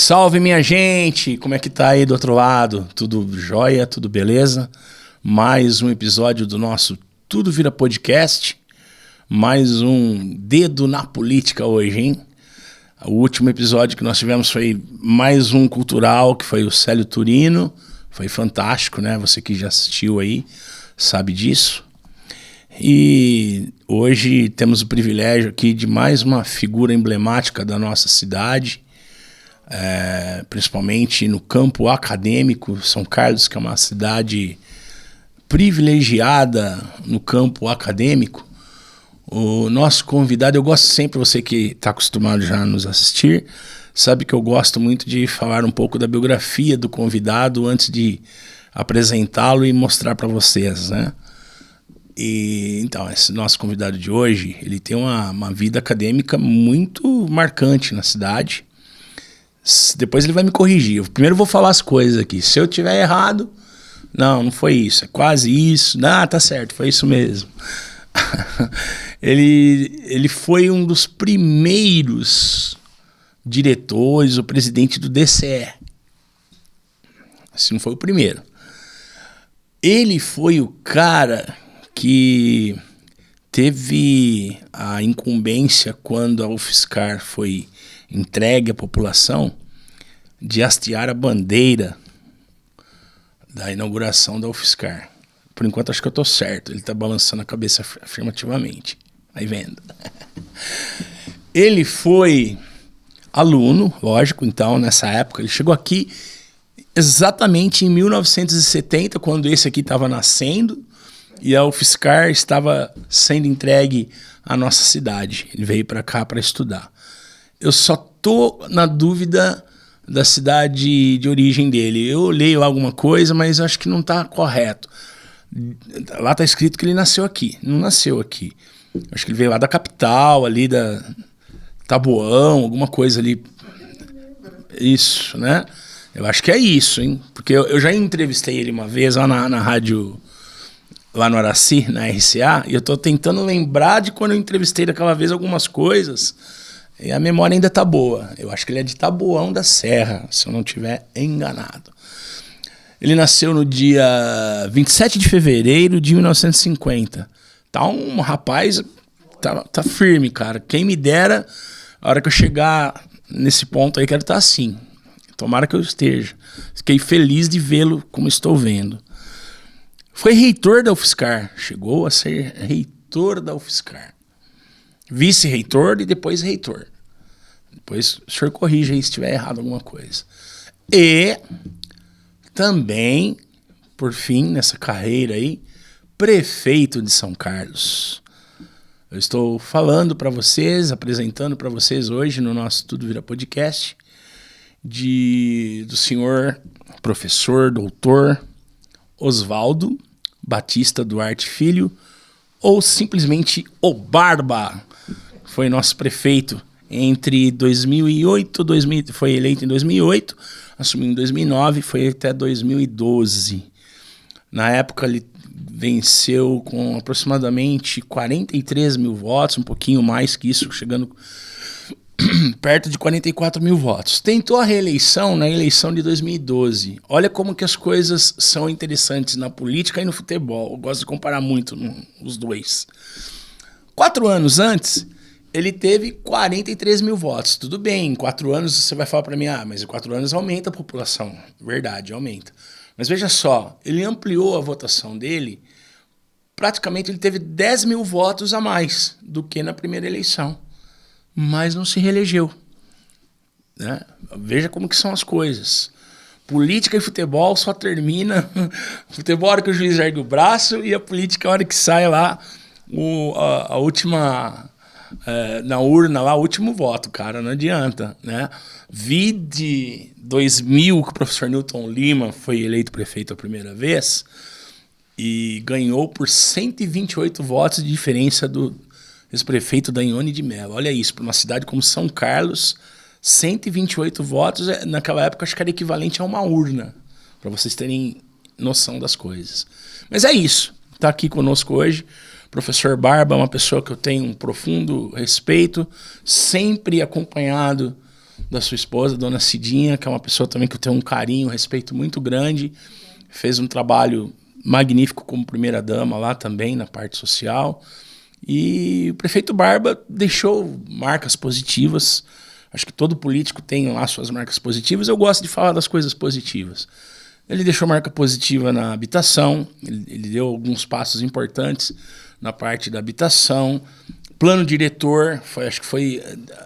Salve, minha gente! Como é que tá aí do outro lado? Tudo jóia? Tudo beleza? Mais um episódio do nosso Tudo Vira Podcast. Mais um dedo na política hoje, hein? O último episódio que nós tivemos foi mais um cultural, que foi o Célio Turino. Foi fantástico, né? Você que já assistiu aí sabe disso. E hoje temos o privilégio aqui de mais uma figura emblemática da nossa cidade, principalmente no campo acadêmico. São Carlos, que é uma cidade privilegiada no campo acadêmico. O nosso convidado, eu gosto sempre, você que está acostumado já a nos assistir, sabe que eu gosto muito de falar um pouco da biografia do convidado antes de apresentá-lo e mostrar para vocês, né? E então, esse nosso convidado de hoje, ele tem uma vida acadêmica muito marcante na cidade. Depois ele vai me corrigir. Primeiro eu vou falar as coisas aqui. Se eu tiver errado, não foi isso, é quase isso. Ah, tá certo, foi isso mesmo. Ele foi um dos primeiros diretores, o presidente do DCE. Se não foi o primeiro. Ele foi o cara que teve a incumbência, quando a UFSCar foi entregue à população, de hastear a bandeira da inauguração da UFSCar. Por enquanto acho que eu estou certo, ele está balançando a cabeça afirmativamente. Vai vendo. Ele foi aluno, lógico, então, nessa época. Ele chegou aqui exatamente em 1970, quando esse aqui estava nascendo, e a UFSCar estava sendo entregue à nossa cidade. Ele veio para cá para estudar. Eu só tô na dúvida da cidade de origem dele. Eu leio alguma coisa, mas acho que não está correto. Lá está escrito que ele nasceu aqui. Não nasceu aqui. Acho que ele veio lá da capital, ali da Taboão, alguma coisa ali. Isso, né? Eu acho que é isso, hein? Porque eu já entrevistei ele uma vez lá na rádio, lá no Araci, na RCA, e eu tô tentando lembrar de quando eu entrevistei daquela vez algumas coisas, e a memória ainda tá boa. Eu acho que ele é de Taboão da Serra, se eu não estiver enganado. Ele nasceu no dia 27 de fevereiro de 1950. Tá um rapaz, tá firme, cara. Quem me dera, a hora que eu chegar nesse ponto aí, quero estar assim. Tomara que eu esteja. Fiquei feliz de vê-lo como estou vendo. Foi reitor da UFSCar. Chegou a ser reitor da UFSCar. Vice-reitor e depois reitor. Depois o senhor corrige aí se estiver errado alguma coisa. E também, por fim, nessa carreira aí, prefeito de São Carlos. Eu estou falando para vocês, apresentando para vocês hoje no nosso Tudo Vira Podcast, do senhor professor, doutor Oswaldo Batista Duarte Filho, ou simplesmente o Barba. Foi nosso prefeito entre 2008, foi eleito em 2008, assumiu em 2009, foi até 2012. Na época ele venceu com aproximadamente 43 mil votos, um pouquinho mais que isso, chegando perto de 44 mil votos. Tentou a reeleição na eleição de 2012. Olha como que as coisas são interessantes na política e no futebol. Eu gosto de comparar muito os dois. 4 anos antes, ele teve 43 mil votos. Tudo bem, em 4 anos você vai falar para mim, mas em 4 anos aumenta a população. Verdade, aumenta. Mas veja só, ele ampliou a votação dele, praticamente ele teve 10 mil votos a mais do que na primeira eleição. Mas não se reelegeu, né? Veja como que são as coisas. Política e futebol só termina futebol a hora que o juiz ergue o braço, e a política a hora que sai lá a última na urna lá, o último voto, cara, não adianta, né? Vi de 2000 que o professor Newton Lima foi eleito prefeito a primeira vez e ganhou por 128 votos de diferença do ex-prefeito Danhone de Mello. Olha isso, para uma cidade como São Carlos, 128 votos, naquela época acho que era equivalente a uma urna, para vocês terem noção das coisas. Mas é isso, está aqui conosco hoje professor Barba, uma pessoa que eu tenho um profundo respeito, sempre acompanhado da sua esposa, dona Cidinha, que é uma pessoa também que eu tenho um carinho, um respeito muito grande. Fez um trabalho magnífico como primeira-dama lá também, na parte social. E o prefeito Barba deixou marcas positivas. Acho que todo político tem lá suas marcas positivas. Eu gosto de falar das coisas positivas. Ele deixou marca positiva na habitação, ele deu alguns passos importantes na parte da habitação. Plano diretor, acho que foi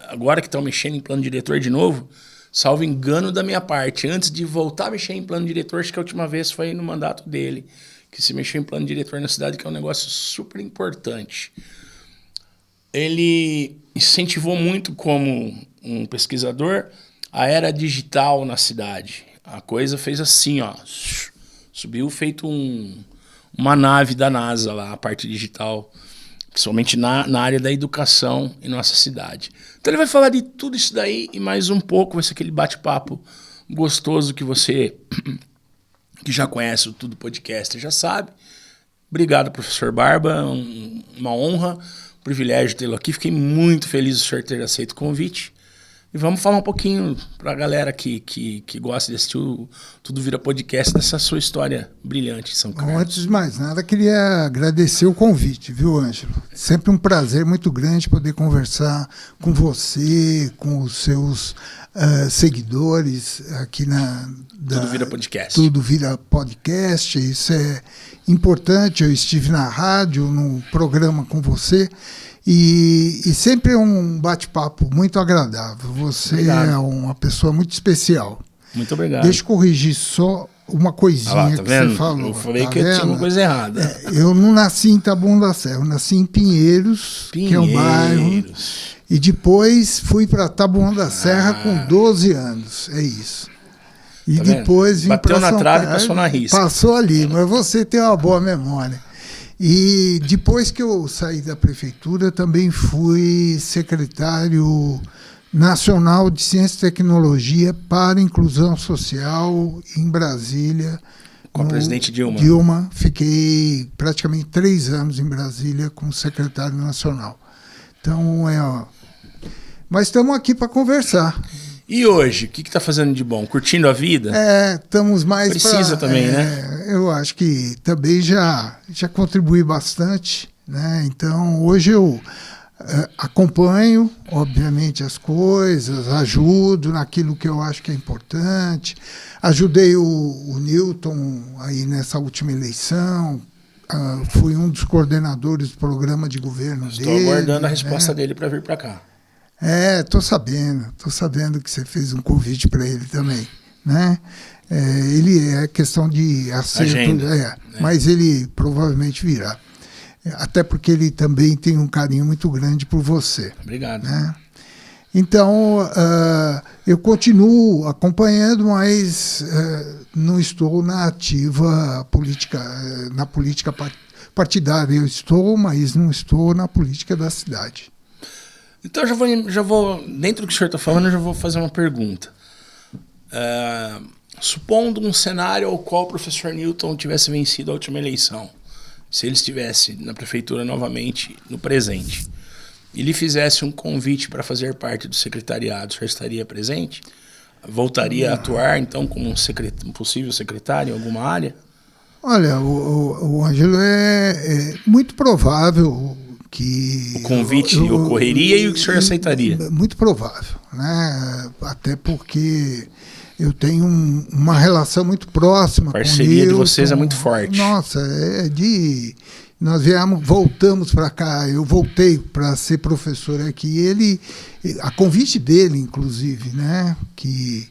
agora que estão mexendo em plano diretor de novo, salvo engano da minha parte. Antes de voltar a mexer em plano diretor, acho que a última vez foi no mandato dele, que se mexeu em plano diretor na cidade, que é um negócio super importante. Ele incentivou muito, como um pesquisador, a era digital na cidade. A coisa fez assim, ó, subiu feito uma nave da NASA lá, a parte digital, principalmente na área da educação em nossa cidade. Então ele vai falar de tudo isso daí e mais um pouco, vai ser aquele bate-papo gostoso que você, que já conhece o Tudo Podcast, já sabe. Obrigado, professor Barba, uma honra, um privilégio tê-lo aqui. Fiquei muito feliz do senhor ter aceito o convite. E vamos falar um pouquinho para a galera que gosta de assistir o Tudo Vira Podcast, dessa sua história brilhante em São Carlos. Antes de mais nada, queria agradecer o convite, viu, Ângelo? Sempre um prazer muito grande poder conversar com você, com os seus seguidores aqui Tudo Vira Podcast. Tudo Vira Podcast, isso é importante. Eu estive na rádio, no programa com você. E sempre é um bate-papo muito agradável. Você Obrigado. é uma pessoa muito especial. Muito obrigado. Deixa eu corrigir só uma coisinha lá, tá que vendo? você falou. Eu falei tá que eu tinha uma coisa errada. Eu não nasci em Taboão da Serra, eu nasci em Pinheiros, que é um bairro. E depois fui para Taboão da Serra com 12 anos. É isso. E tá depois vim para São Bateu na trave e Carlos, passou na risca. Passou ali, mas você tem uma boa memória. E depois que eu saí da prefeitura, também fui secretário nacional de Ciência e Tecnologia para Inclusão Social em Brasília. Com a presidente Dilma. Dilma, fiquei praticamente 3 anos em Brasília como secretário nacional. Então, mas estamos aqui para conversar. E hoje, o que está fazendo de bom? Curtindo a vida? Estamos mais Precisa também, né? Eu acho que também já contribui bastante, né? Então, hoje eu acompanho, obviamente, as coisas, ajudo naquilo que eu acho que é importante. Ajudei o Newton aí nessa última eleição. Fui um dos coordenadores do programa de governo dele. Estou aguardando a resposta dele para vir para cá. Tô sabendo que você fez um convite para ele também, né? Ele é questão de acerto, mas ele provavelmente virá. Até porque ele também tem um carinho muito grande por você. Obrigado. Né? Então, eu continuo acompanhando, mas não estou na ativa política, na política partidária. Eu estou, mas não estou na política da cidade. Então, já vou dentro do que o senhor está falando, eu já vou fazer uma pergunta. Supondo um cenário ao qual o professor Newton tivesse vencido a última eleição, se ele estivesse na prefeitura novamente, no presente, e lhe fizesse um convite para fazer parte do secretariado, o senhor estaria presente? Voltaria a atuar, então, como um possível secretário em alguma área? Olha, o Ângelo, é muito provável que o convite ocorreria e o que o senhor aceitaria? Muito provável, né? Até porque eu tenho uma relação muito próxima com o Newton. A parceria de vocês é muito forte. Nossa, nós voltamos para cá, eu voltei para ser professor aqui, a convite dele, inclusive, né? Que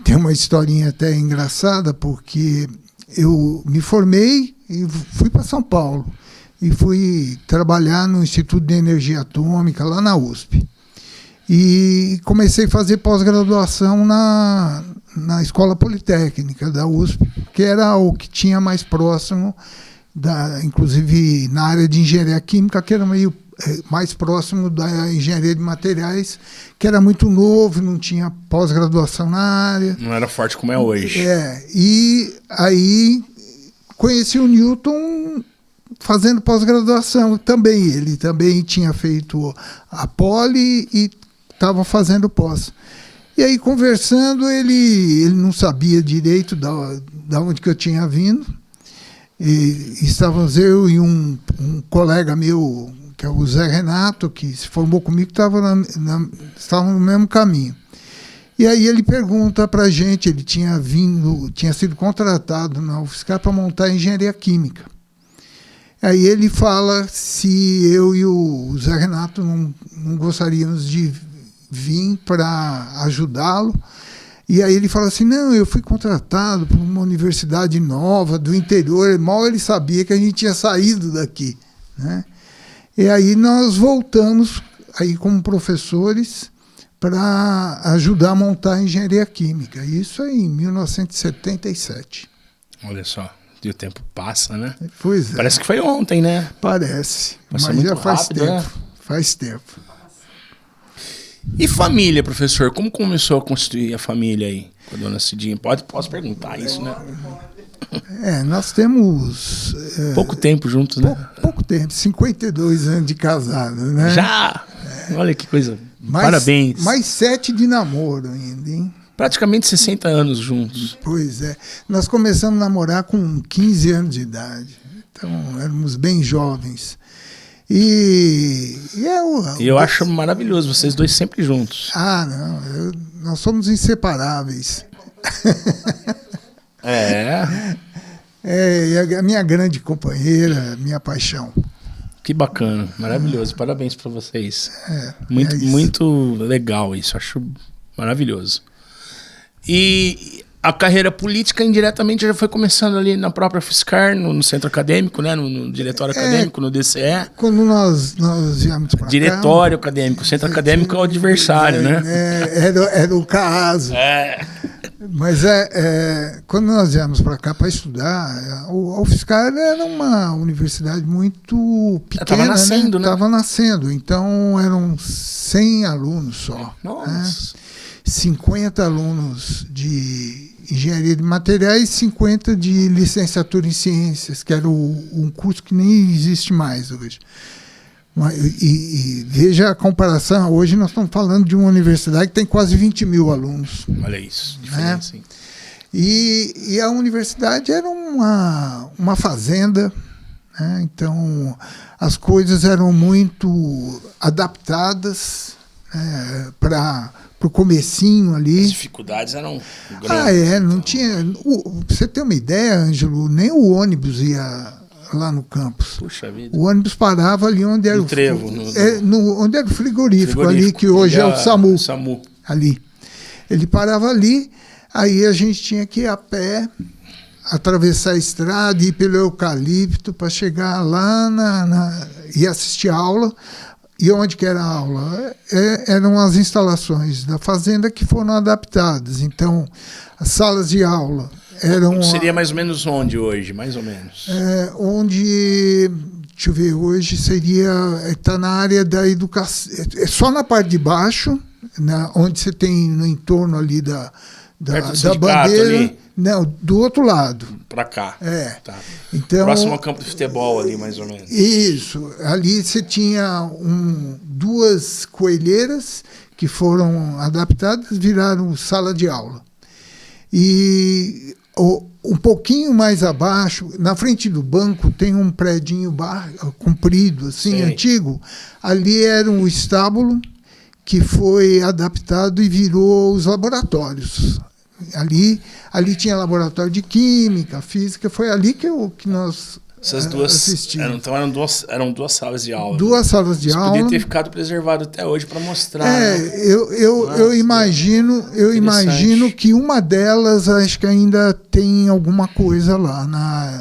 tem uma historinha até engraçada, porque eu me formei e fui para São Paulo. E fui trabalhar no Instituto de Energia Atômica, lá na USP. E comecei a fazer pós-graduação na Escola Politécnica da USP, que era o que tinha mais próximo, inclusive na área de engenharia química, que era meio mais próximo da engenharia de materiais, que era muito novo, não tinha pós-graduação na área. Não era forte como é hoje. E aí conheci o Newton fazendo pós-graduação também. Ele também tinha feito a poli e estava fazendo pós. E aí, conversando, ele não sabia direito da onde que eu tinha vindo. E estávamos eu e um colega meu, que é o Zé Renato, que se formou comigo, estava no mesmo caminho. E aí ele pergunta para a gente, ele tinha sido contratado na UFSCar para montar a engenharia química. Aí ele fala se eu e o Zé Renato não gostaríamos de vir para ajudá-lo. E aí ele fala assim, não, eu fui contratado por uma universidade nova do interior, mal ele sabia que a gente tinha saído daqui, né? E aí nós voltamos aí como professores para ajudar a montar a engenharia química. Isso aí em 1977. Olha só, e o tempo passa, né? Pois é. Parece que foi ontem, né? Parece, Passa mas já muito faz rápido, tempo. né? Faz tempo. E família, professor? Como começou a construir a família aí com a dona Cidinha? Posso perguntar isso, né? Nós temos... Pouco tempo juntos, né? Pouco tempo, 52 anos de casado, né? Já? Olha que coisa. Parabéns. Mais 7 de namoro ainda, hein? Praticamente 60 anos juntos. Pois é. Nós começamos a namorar com 15 anos de idade. Então, éramos bem jovens. E eu acho maravilhoso, vocês dois sempre juntos. Não. Nós somos inseparáveis. É a minha grande companheira, minha paixão. Que bacana, maravilhoso. Parabéns para vocês. Muito legal isso, acho maravilhoso. E a carreira política indiretamente já foi começando ali na própria UFSCar, no centro acadêmico, né? No diretório acadêmico, no DCE. Quando nós viemos para cá... Diretório acadêmico, o centro acadêmico é o adversário, né? Era o caso. Mas quando nós viemos para cá para estudar, a UFSCar era uma universidade muito pequena. Estava nascendo, né? Estava nascendo, então eram 100 alunos só. Nossa! Né? 50 alunos de engenharia de materiais e 50 de licenciatura em ciências, que era um curso que nem existe mais hoje. E veja a comparação, hoje nós estamos falando de uma universidade que tem quase 20 mil alunos. Olha isso, diferença, hein? E a universidade era uma fazenda, né? Então as coisas eram muito adaptadas, né, para o comecinho ali. As dificuldades eram grandes. Não tinha... Pra você ter uma ideia, Ângelo, nem o ônibus ia lá no campus. Puxa vida. O ônibus parava ali onde era onde era o frigorífico ali, que hoje é o SAMU. Ali. Ele parava ali, aí a gente tinha que ir a pé, atravessar a estrada, ir pelo eucalipto para chegar lá e assistir a aula. E onde que era a aula? Eram as instalações da fazenda que foram adaptadas. Então, as salas de aula eram... Seria mais ou menos onde hoje, mais ou menos? Deixa eu ver, hoje está na área da educação, só na parte de baixo, onde você tem no entorno ali da bandeira. Ali? Não, do outro lado. Para cá. Tá. Então, próximo ao campo de futebol ali, mais ou menos. Isso. Ali você tinha 2 coelheiras que foram adaptadas, viraram sala de aula. E um pouquinho mais abaixo, na frente do banco, tem um predinho comprido, assim, sim, antigo. Ali era um estábulo que foi adaptado e virou os laboratórios. Ali tinha laboratório de química, física, foi ali que nós Essas duas assistimos. Então eram duas salas de aula. Duas salas de aula. Podia ter ficado preservado até hoje para mostrar. Eu imagino que uma delas acho que ainda tem alguma coisa lá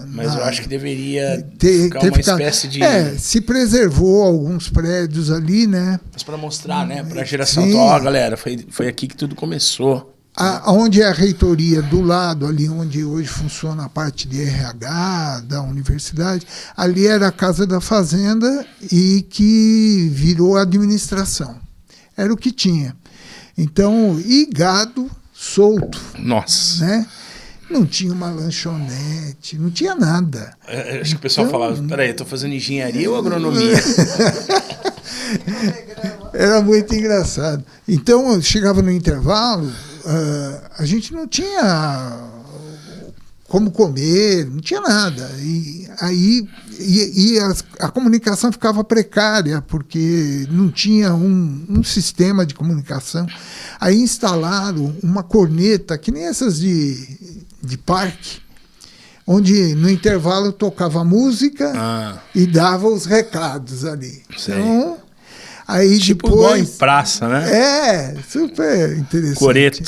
Mas eu acho que deveria ficar uma espécie de... se preservou alguns prédios ali, né? Mas para mostrar, né? Para a geração atual, galera, foi aqui que tudo começou. Onde é a reitoria, do lado ali onde hoje funciona a parte de RH da universidade, ali era a Casa da Fazenda e que virou administração. Era o que tinha. Então, e gado solto. Nossa. Né? Não tinha uma lanchonete, não tinha nada. Acho que o pessoal falava, peraí, eu estou fazendo engenharia ou agronomia? Era muito engraçado. Então, chegava no intervalo, a gente não tinha como comer, não tinha nada. E aí a comunicação ficava precária, porque não tinha um sistema de comunicação. Aí instalaram uma corneta, que nem essas de parque, onde no intervalo tocava música e dava os recados ali. Sei. Então, aí tipo depois, igual em praça, né? Super interessante. Coreto.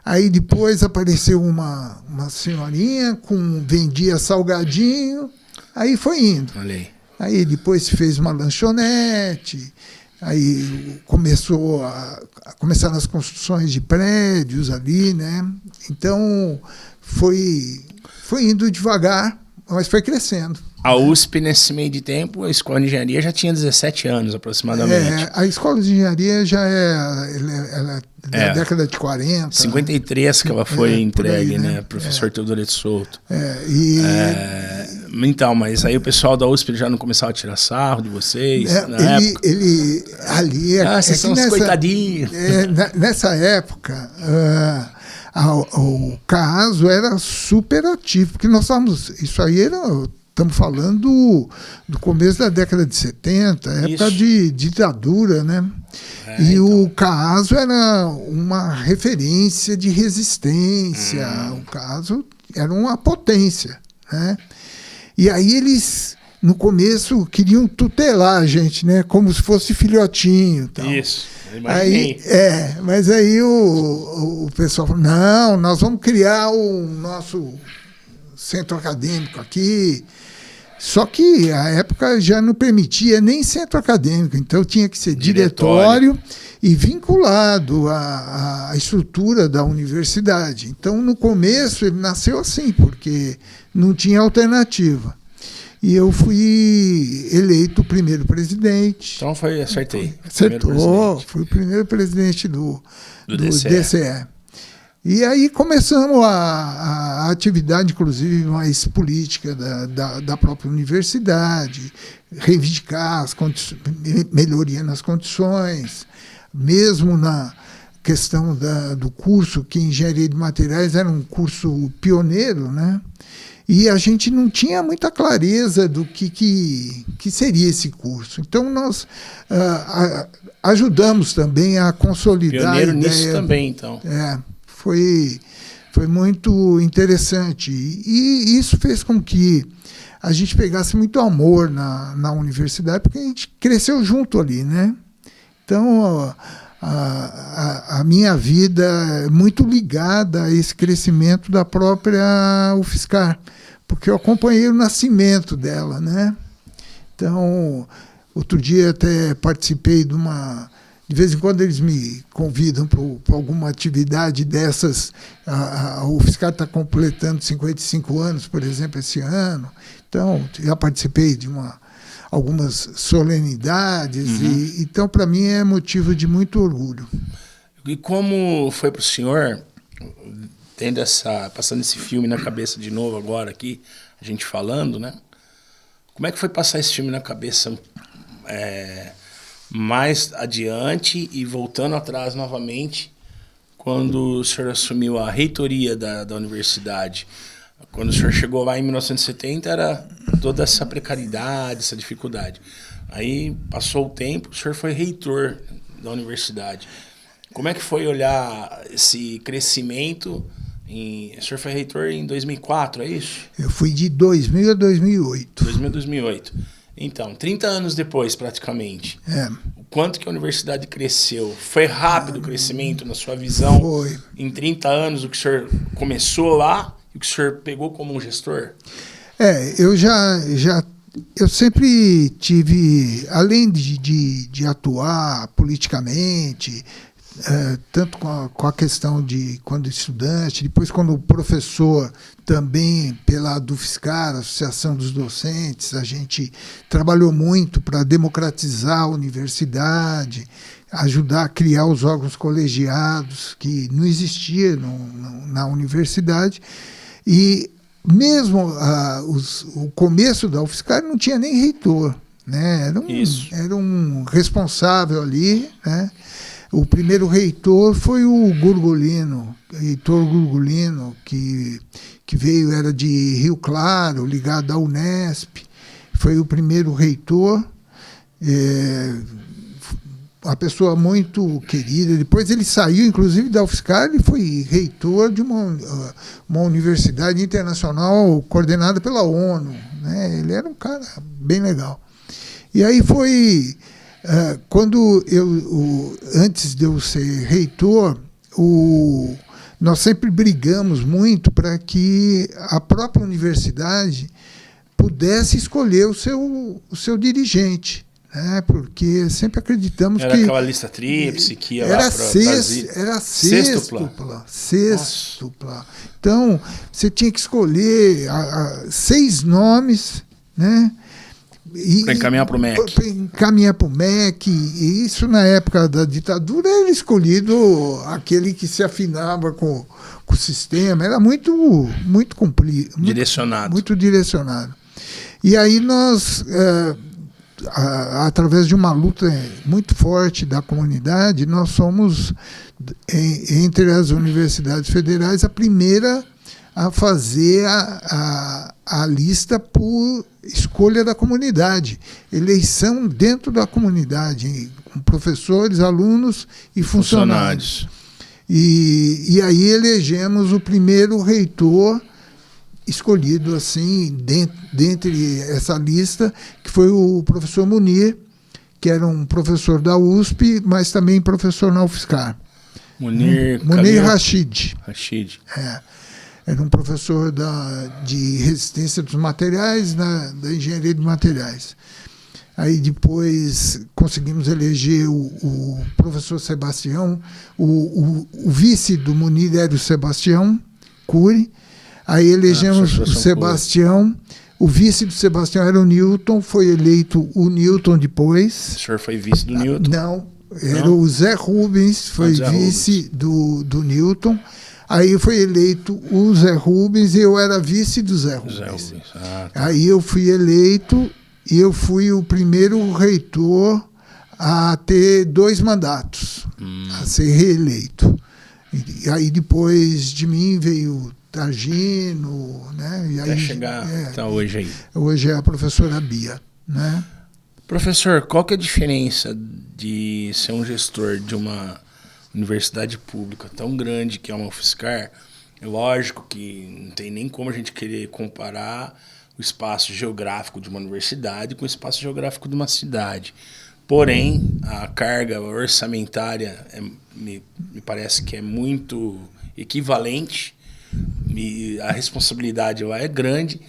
Aí depois apareceu uma senhorinha vendia salgadinho, aí foi indo. Olha Aí depois se fez uma lanchonete, aí começaram as construções de prédios ali, né? Então foi indo devagar, mas foi crescendo. A USP, nesse meio de tempo, a Escola de Engenharia já tinha 17 anos, aproximadamente. A Escola de Engenharia já ela é da década de 40. 53 que ela foi entregue, aí, né? Professor Teodoro de Souto. Então, mas aí o pessoal da USP já não começava a tirar sarro de vocês, na época? Vocês são os coitadinhos. Nessa época... o caso era super ativo, porque nós estamos falando do começo da década de 70, época de ditadura, né? E então, o caso era uma referência de resistência, o caso era uma potência, né? E aí eles, no começo, queriam tutelar a gente, né? Como se fosse filhotinho. Tal. Isso. Mas aí o pessoal falou, não, nós vamos criar o nosso centro acadêmico aqui. Só que a época já não permitia nem centro acadêmico, então tinha que ser diretório e vinculado à estrutura da universidade. Então, no começo, ele nasceu assim, porque não tinha alternativa. E eu fui eleito o primeiro presidente. Então acertei. Acertou, fui o primeiro presidente do DCE. E aí começamos a atividade, inclusive, mais política da própria universidade, reivindicar melhoria nas condições, mesmo na questão do curso, que Engenharia de Materiais era um curso pioneiro, né? E a gente não tinha muita clareza do que seria esse curso. Então, nós ajudamos também a consolidar pioneiro a ideia. Nisso também, então. Foi muito interessante. E isso fez com que a gente pegasse muito amor na universidade, porque a gente cresceu junto ali, né? Então, a minha vida é muito ligada a esse crescimento da própria UFSCar, porque eu acompanhei o nascimento dela, né? Então, outro dia até participei de vez em quando eles me convidam para alguma atividade dessas. A UFSCar está completando 55 anos, por exemplo, esse ano. Então, já participei de algumas solenidades. Então, para mim, é motivo de muito orgulho. E como foi para o senhor, passando esse filme na cabeça de novo agora aqui, a gente falando, né? Como é que foi passar esse filme na cabeça mais adiante e voltando atrás novamente, quando o senhor assumiu a reitoria da universidade? Quando o senhor chegou lá em 1970, era toda essa precariedade, essa dificuldade. Aí passou o tempo, o senhor foi reitor da universidade. Como é que foi olhar esse crescimento? O senhor foi reitor em 2004, é isso? Eu fui de 2000 a 2008. 2000 a 2008. Então, 30 anos depois, praticamente. O quanto que a universidade cresceu? Foi rápido o crescimento, na sua visão? Foi. Em 30 anos, o que o senhor começou lá e o que o senhor pegou como um gestor? Eu sempre tive, além de atuar politicamente, tanto com a questão de quando estudante, depois quando professor, também pela UFSCar, Associação dos Docentes, a gente trabalhou muito para democratizar a universidade, ajudar a criar os órgãos colegiados que não existiam na universidade. E mesmo o começo da UFSCar não tinha nem reitor. né? Isso. Era um responsável ali, né? O primeiro reitor foi o Gurgulino, reitor Gurgulino, que veio, era de Rio Claro, ligado à Unesp. Foi o primeiro reitor, uma pessoa muito querida. Depois ele saiu, inclusive, da UFSCar e foi reitor de uma universidade internacional coordenada pela ONU, né? Ele era um cara bem legal. E aí foi... quando antes de eu ser reitor, nós sempre brigamos muito para que a própria universidade pudesse escolher o seu dirigente, né? Porque sempre acreditamos era que... Era aquela lista tríplice que ia era lá para Brasília. Era sextupla. Então, você tinha que escolher 6 nomes, né? Para encaminhar para o MEC. Para encaminhar para o MEC. E isso, na época da ditadura, era escolhido aquele que se afinava com o sistema. Era muito cumprido. Direcionado. Muito direcionado. E aí nós, através de uma luta muito forte da comunidade, nós somos, entre as universidades federais, a primeira a fazer a lista por escolha da comunidade, eleição dentro da comunidade, com professores, alunos e funcionários. E aí elegemos o primeiro reitor escolhido assim, dentre essa lista, que foi o professor Munir, que era um professor da USP, mas também professor na UFSCar. Munir Rashid. Era um professor de resistência dos materiais, da engenharia de materiais. Aí depois conseguimos eleger o professor Sebastião, o vice do Munir era o Sebastião Cury. Aí elegemos o Sebastião, o vice do Sebastião era o Newton, foi eleito o Newton depois. O senhor foi vice do Newton? Não, era o Zé Rubens, foi vice do Newton. Aí foi eleito o Zé Rubens e eu era vice do Zé Rubens. Tá. Aí eu fui eleito e eu fui o primeiro reitor a ter 2 mandatos, a ser reeleito. E aí depois de mim veio Targino, né? E até aí, chegar até hoje aí. Hoje é a professora Bia, né? Professor, qual que é a diferença de ser um gestor de uma universidade pública tão grande que é uma UFSCar? É lógico que não tem nem como a gente querer comparar o espaço geográfico de uma universidade com o espaço geográfico de uma cidade. Porém, a carga orçamentária me parece que é muito equivalente e a responsabilidade lá é grande.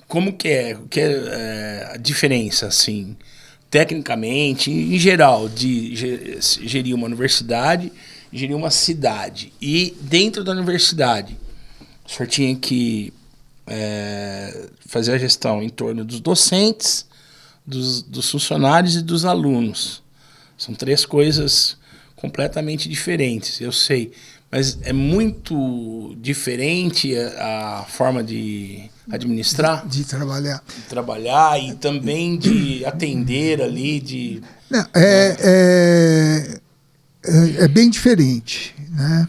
Como que é a diferença, assim, tecnicamente, em geral, de gerir uma universidade e gerir uma cidade? E dentro da universidade, o senhor tinha que fazer a gestão em torno dos docentes, dos funcionários e dos alunos. São 3 coisas completamente diferentes, eu sei. Mas é muito diferente a forma de administrar? De trabalhar. De trabalhar e também de atender ali, Não, é bem diferente, né?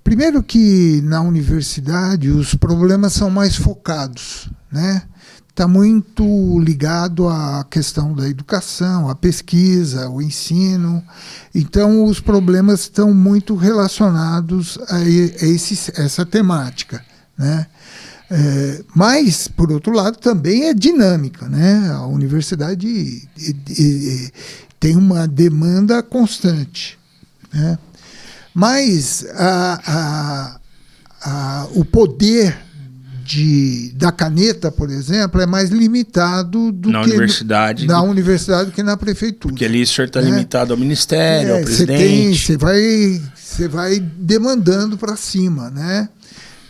Primeiro que na universidade os problemas são mais focados, né? Está muito ligado à questão da educação, à pesquisa, ao ensino. Então, os problemas estão muito relacionados a essa temática, né? Mas, por outro lado, também é dinâmica, né? A universidade tem uma demanda constante, né? Mas o poder da caneta, por exemplo, é mais limitado do na universidade que na prefeitura. Porque ali o senhor está limitado ao ministério, ao presidente. Você vai demandando para cima, né?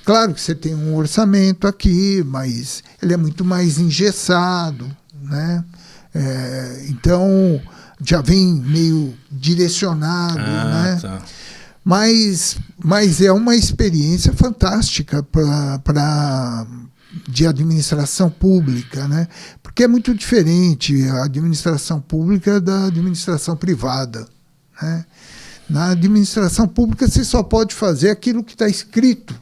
Claro que você tem um orçamento aqui, mas ele é muito mais engessado, né? Então já vem meio direcionado, né? Tá. Mas é uma experiência fantástica para de administração pública, né? Porque é muito diferente a administração pública da administração privada, né? Na administração pública você só pode fazer aquilo que está escrito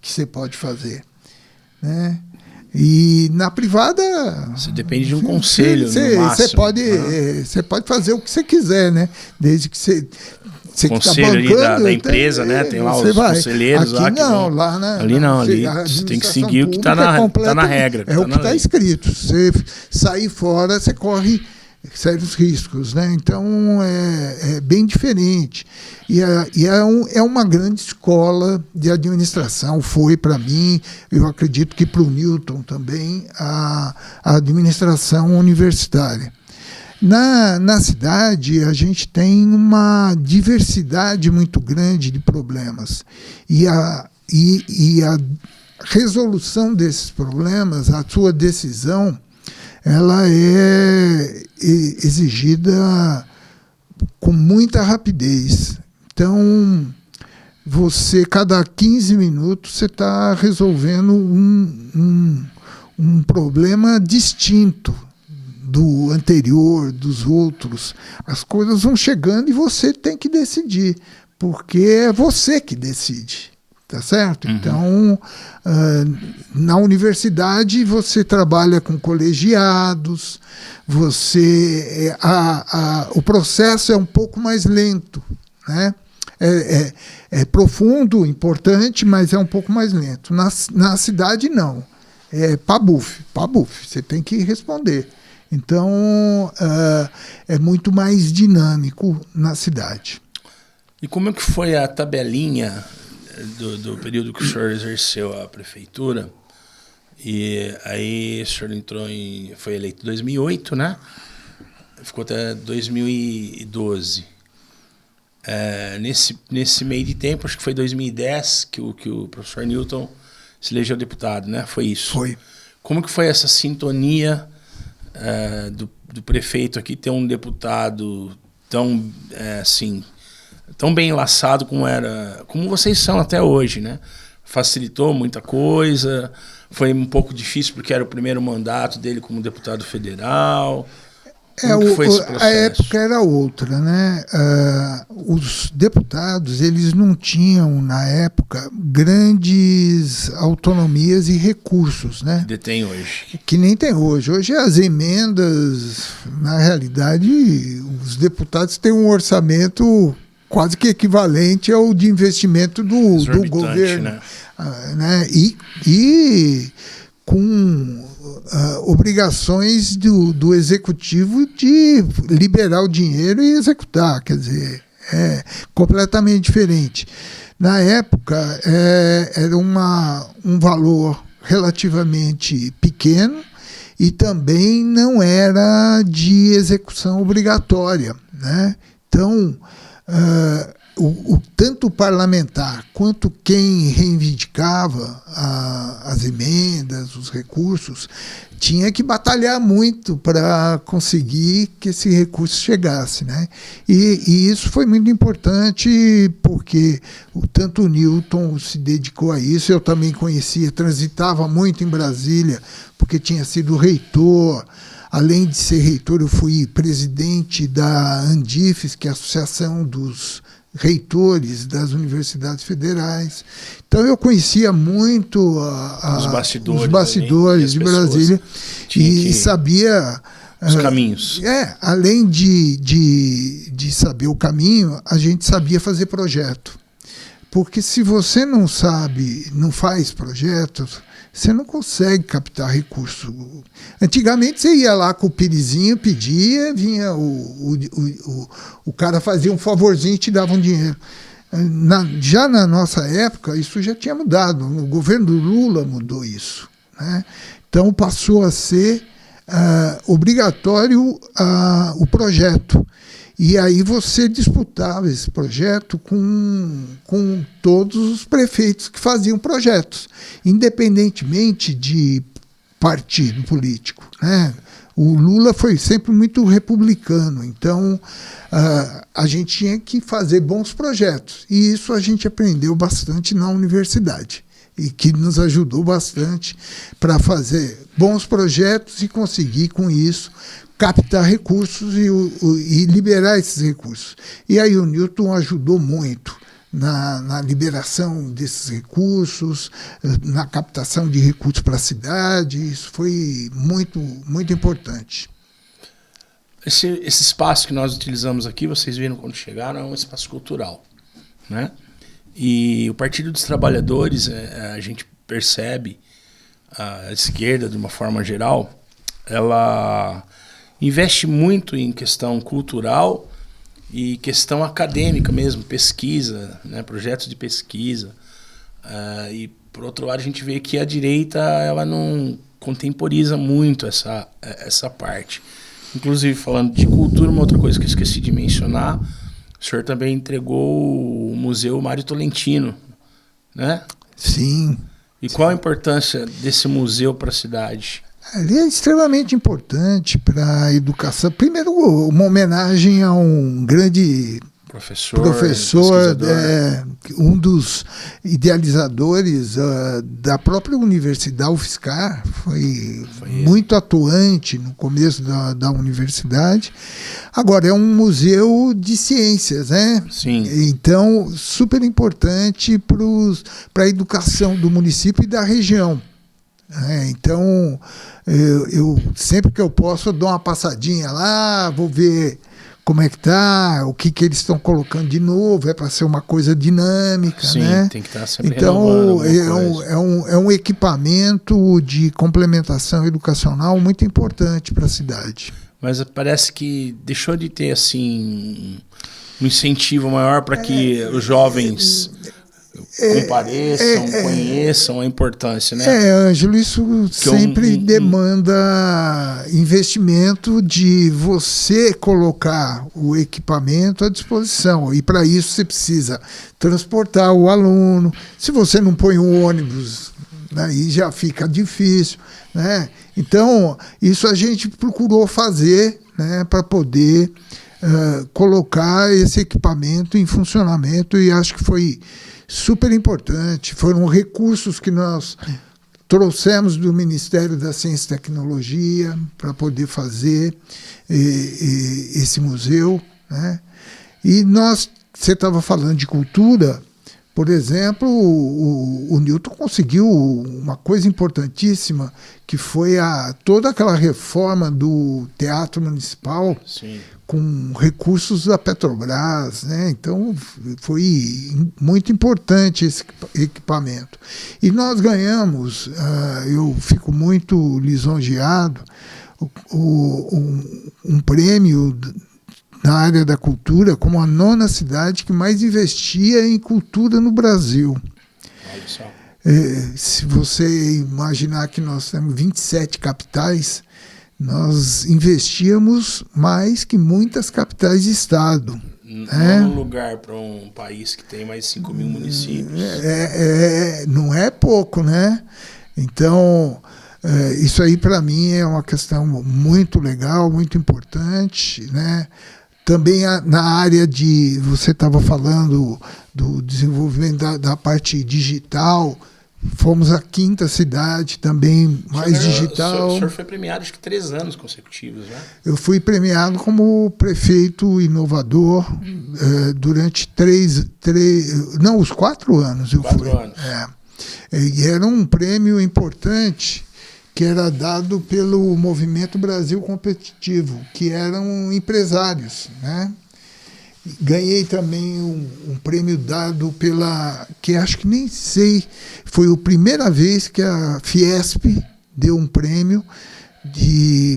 que você pode fazer, né? E na privada... Você depende de um conselho, no máximo. Você pode fazer o que você quiser, né? Desde que você... Conselho tá ali da empresa, né? Tem lá os conselheiros aqui lá. Não, lá na, ali não, ali você tem que seguir o que está na regra. É o que está escrito. Se você sair fora, você corre sérios riscos, né? Então é bem diferente. E é uma grande escola de administração. Foi para mim, eu acredito que para o Newton também, a administração universitária. Na cidade, a gente tem uma diversidade muito grande de problemas. E a resolução desses problemas, a sua decisão, ela é exigida com muita rapidez. Então, cada 15 minutos, você está resolvendo um problema distinto do anterior, dos outros. As coisas vão chegando e você tem que decidir, porque é você que decide, tá certo? Então, na universidade você trabalha com colegiados, o processo é um pouco mais lento, né? É profundo, importante, mas é um pouco mais lento. Na cidade, não. É pabuf, você tem que responder. Então, é muito mais dinâmico na cidade. E como é que foi a tabelinha do período que o senhor exerceu a prefeitura? E aí o senhor foi eleito em 2008, né? Ficou até 2012. Nesse meio de tempo, acho que foi 2010 que o professor Newton se elegeu deputado, né? Foi isso? Foi. Como que foi essa sintonia do prefeito aqui ter um deputado tão bem enlaçado como vocês são até hoje, né? Facilitou muita coisa, foi um pouco difícil porque era o primeiro mandato dele como deputado federal. Como que foi esse processo? A época era outra, né? Os deputados, eles não tinham, na época, grandes autonomias e recursos, né? Que detém hoje. Que nem tem hoje. Hoje as emendas, na realidade, os deputados têm um orçamento quase que equivalente ao de investimento do governo. Né? E com obrigações do executivo de liberar o dinheiro e executar, quer dizer, é completamente diferente. Na época, era um valor relativamente pequeno e também não era de execução obrigatória, né? Então, tanto o parlamentar quanto quem reivindicava as emendas, os recursos, tinha que batalhar muito para conseguir que esse recurso chegasse, né? E isso foi muito importante porque tanto o Newton se dedicou a isso, eu também conhecia, transitava muito em Brasília, porque tinha sido reitor. Além de ser reitor, eu fui presidente da Andifes, que é a Associação dos Reitores das Universidades Federais. Então eu conhecia muito os bastidores de Brasília e sabia os caminhos. Além de saber o caminho, a gente sabia fazer projeto. Porque se você não faz projetos, você não consegue captar recurso. Antigamente você ia lá com o pirizinho, pedia, vinha o cara fazia um favorzinho e te dava um dinheiro. Já na nossa época, isso já tinha mudado. O governo do Lula mudou isso, né? Então passou a ser obrigatório o projeto. E aí você disputava esse projeto com todos os prefeitos que faziam projetos, independentemente de partido político, né? O Lula foi sempre muito republicano, então a gente tinha que fazer bons projetos. E isso a gente aprendeu bastante na universidade. e que nos ajudou bastante para fazer bons projetos e conseguir, com isso, captar recursos e liberar esses recursos. E aí o Newton ajudou muito na liberação desses recursos, na captação de recursos para a cidade. Isso foi muito, muito importante. Esse espaço que nós utilizamos aqui, vocês viram quando chegaram, é um espaço cultural, né? E o Partido dos Trabalhadores, a gente percebe, a esquerda, de uma forma geral, ela investe muito em questão cultural e questão acadêmica mesmo, pesquisa, né? Projetos de pesquisa. E, por outro lado, a gente vê que a direita ela não contemporiza muito essa parte. Inclusive, falando de cultura, uma outra coisa que eu esqueci de mencionar, o senhor também entregou o Museu Mário Tolentino, né? Sim. E qual a importância desse museu para a cidade? Ele é extremamente importante para a educação. Primeiro, uma homenagem a um grande professor, um dos idealizadores da própria universidade, UFSCar, foi muito atuante no começo da universidade. Agora, é um museu de ciências, né? Sim. Então, super importante para a educação do município e da região. Então, eu sempre que eu posso, eu dou uma passadinha lá, vou ver como é que tá, o que eles estão colocando de novo, é para ser uma coisa dinâmica. Sim, né? Tem que estar sempre então, renovando é um equipamento de complementação educacional muito importante para a cidade. Mas parece que deixou de ter assim um incentivo maior para que os jovens compareçam, conheçam a importância, né? Ângelo, isso sempre demanda investimento de você colocar o equipamento à disposição. E para isso você precisa transportar o aluno. Se você não põe um ônibus, aí já fica difícil, né? Então, isso a gente procurou fazer, né, para poder colocar esse equipamento em funcionamento, e acho que foi super importante. Foram recursos que nós trouxemos do Ministério da Ciência e Tecnologia para poder fazer esse museu, né? E você estava falando de cultura, por exemplo, o Newton conseguiu uma coisa importantíssima, que foi toda aquela reforma do Teatro Municipal. Sim. Com recursos da Petrobras, né? Então foi muito importante esse equipamento. E nós ganhamos, eu fico muito lisonjeado, um prêmio na área da cultura como a 9ª cidade que mais investia em cultura no Brasil. Olha só. Se você imaginar que nós temos 27 capitais, nós investíamos mais que muitas capitais de estado. Um lugar para um país que tem mais de 5 mil municípios. Não é pouco, né? Então, isso aí para mim é uma questão muito legal, muito importante, né? Também na área você estava falando do desenvolvimento da parte digital. Fomos a 5ª cidade também mais digital. O senhor foi premiado, acho que 3 anos consecutivos, né? Eu fui premiado como prefeito inovador durante os 4 anos. 4 anos. E era um prêmio importante que era dado pelo Movimento Brasil Competitivo, que eram empresários, né? Ganhei também um prêmio dado que acho que nem sei, foi a primeira vez que a Fiesp deu um prêmio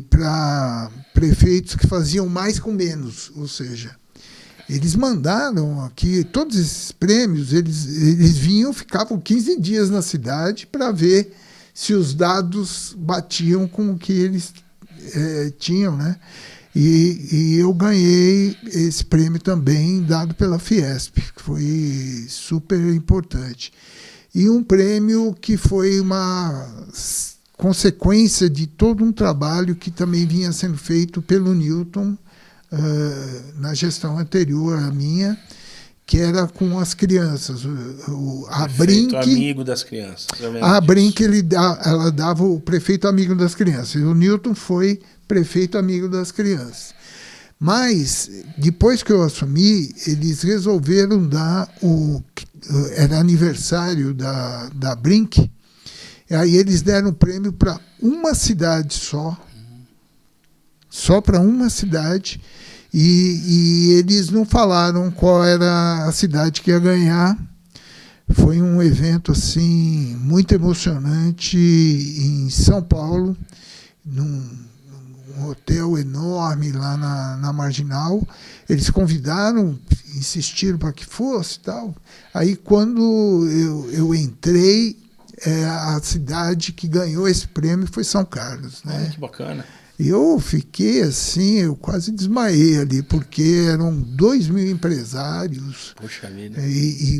para prefeitos que faziam mais com menos, ou seja, eles mandaram aqui, todos esses prêmios, eles vinham, ficavam 15 dias na cidade para ver se os dados batiam com o que eles tinham, né? E eu ganhei esse prêmio também dado pela Fiesp, que foi super importante. E um prêmio que foi uma consequência de todo um trabalho que também vinha sendo feito pelo Newton na gestão anterior à minha, que era com as crianças. A Prefeito Brinque, amigo das crianças. a Brinque ela dava o prefeito amigo das crianças. E o Newton foi prefeito amigo das crianças. Mas, depois que eu assumi, eles resolveram dar era aniversário da Brinque, e aí eles deram o prêmio para uma cidade só para uma cidade, e eles não falaram qual era a cidade que ia ganhar. Foi um evento assim muito emocionante em São Paulo, num hotel enorme lá na Marginal. Eles convidaram, insistiram para que fosse tal. Aí, quando eu entrei, a cidade que ganhou esse prêmio foi São Carlos, né? Olha que bacana. E eu fiquei assim, eu quase desmaiei ali, porque eram 2.000 empresários. Puxa vida. E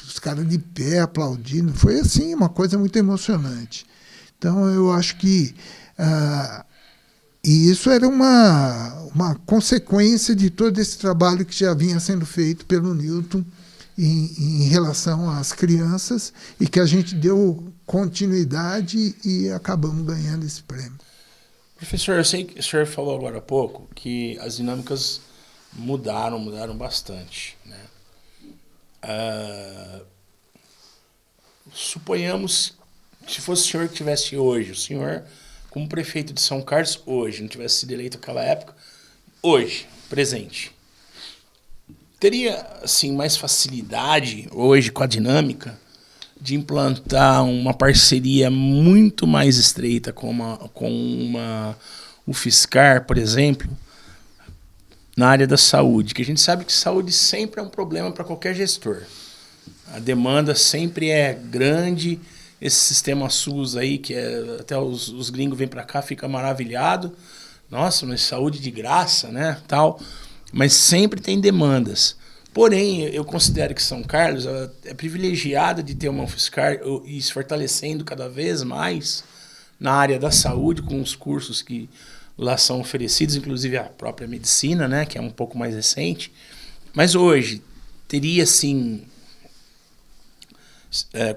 os caras de pé aplaudindo. Foi assim, uma coisa muito emocionante. Então, eu acho que e isso era uma consequência de todo esse trabalho que já vinha sendo feito pelo Newton em relação às crianças, e que a gente deu continuidade e acabamos ganhando esse prêmio. Professor, eu sei que o senhor falou agora há pouco que as dinâmicas mudaram bastante, né? Suponhamos, se fosse o senhor que estivesse hoje, o senhor como prefeito de São Carlos hoje, não tivesse sido eleito naquela época, hoje, presente, teria assim mais facilidade hoje com a dinâmica de implantar uma parceria muito mais estreita com uma UFSCar, por exemplo, na área da saúde, que a gente sabe que saúde sempre é um problema para qualquer gestor. A demanda sempre é grande. Esse sistema SUS aí, que até os gringos vêm para cá, fica maravilhado. Nossa, mas saúde de graça, né? Tal. Mas sempre tem demandas. Porém, eu considero que São Carlos é privilegiada de ter uma UFSCar e se fortalecendo cada vez mais na área da saúde, com os cursos que lá são oferecidos, inclusive a própria medicina, né? Que é um pouco mais recente. Mas hoje, teria, sim...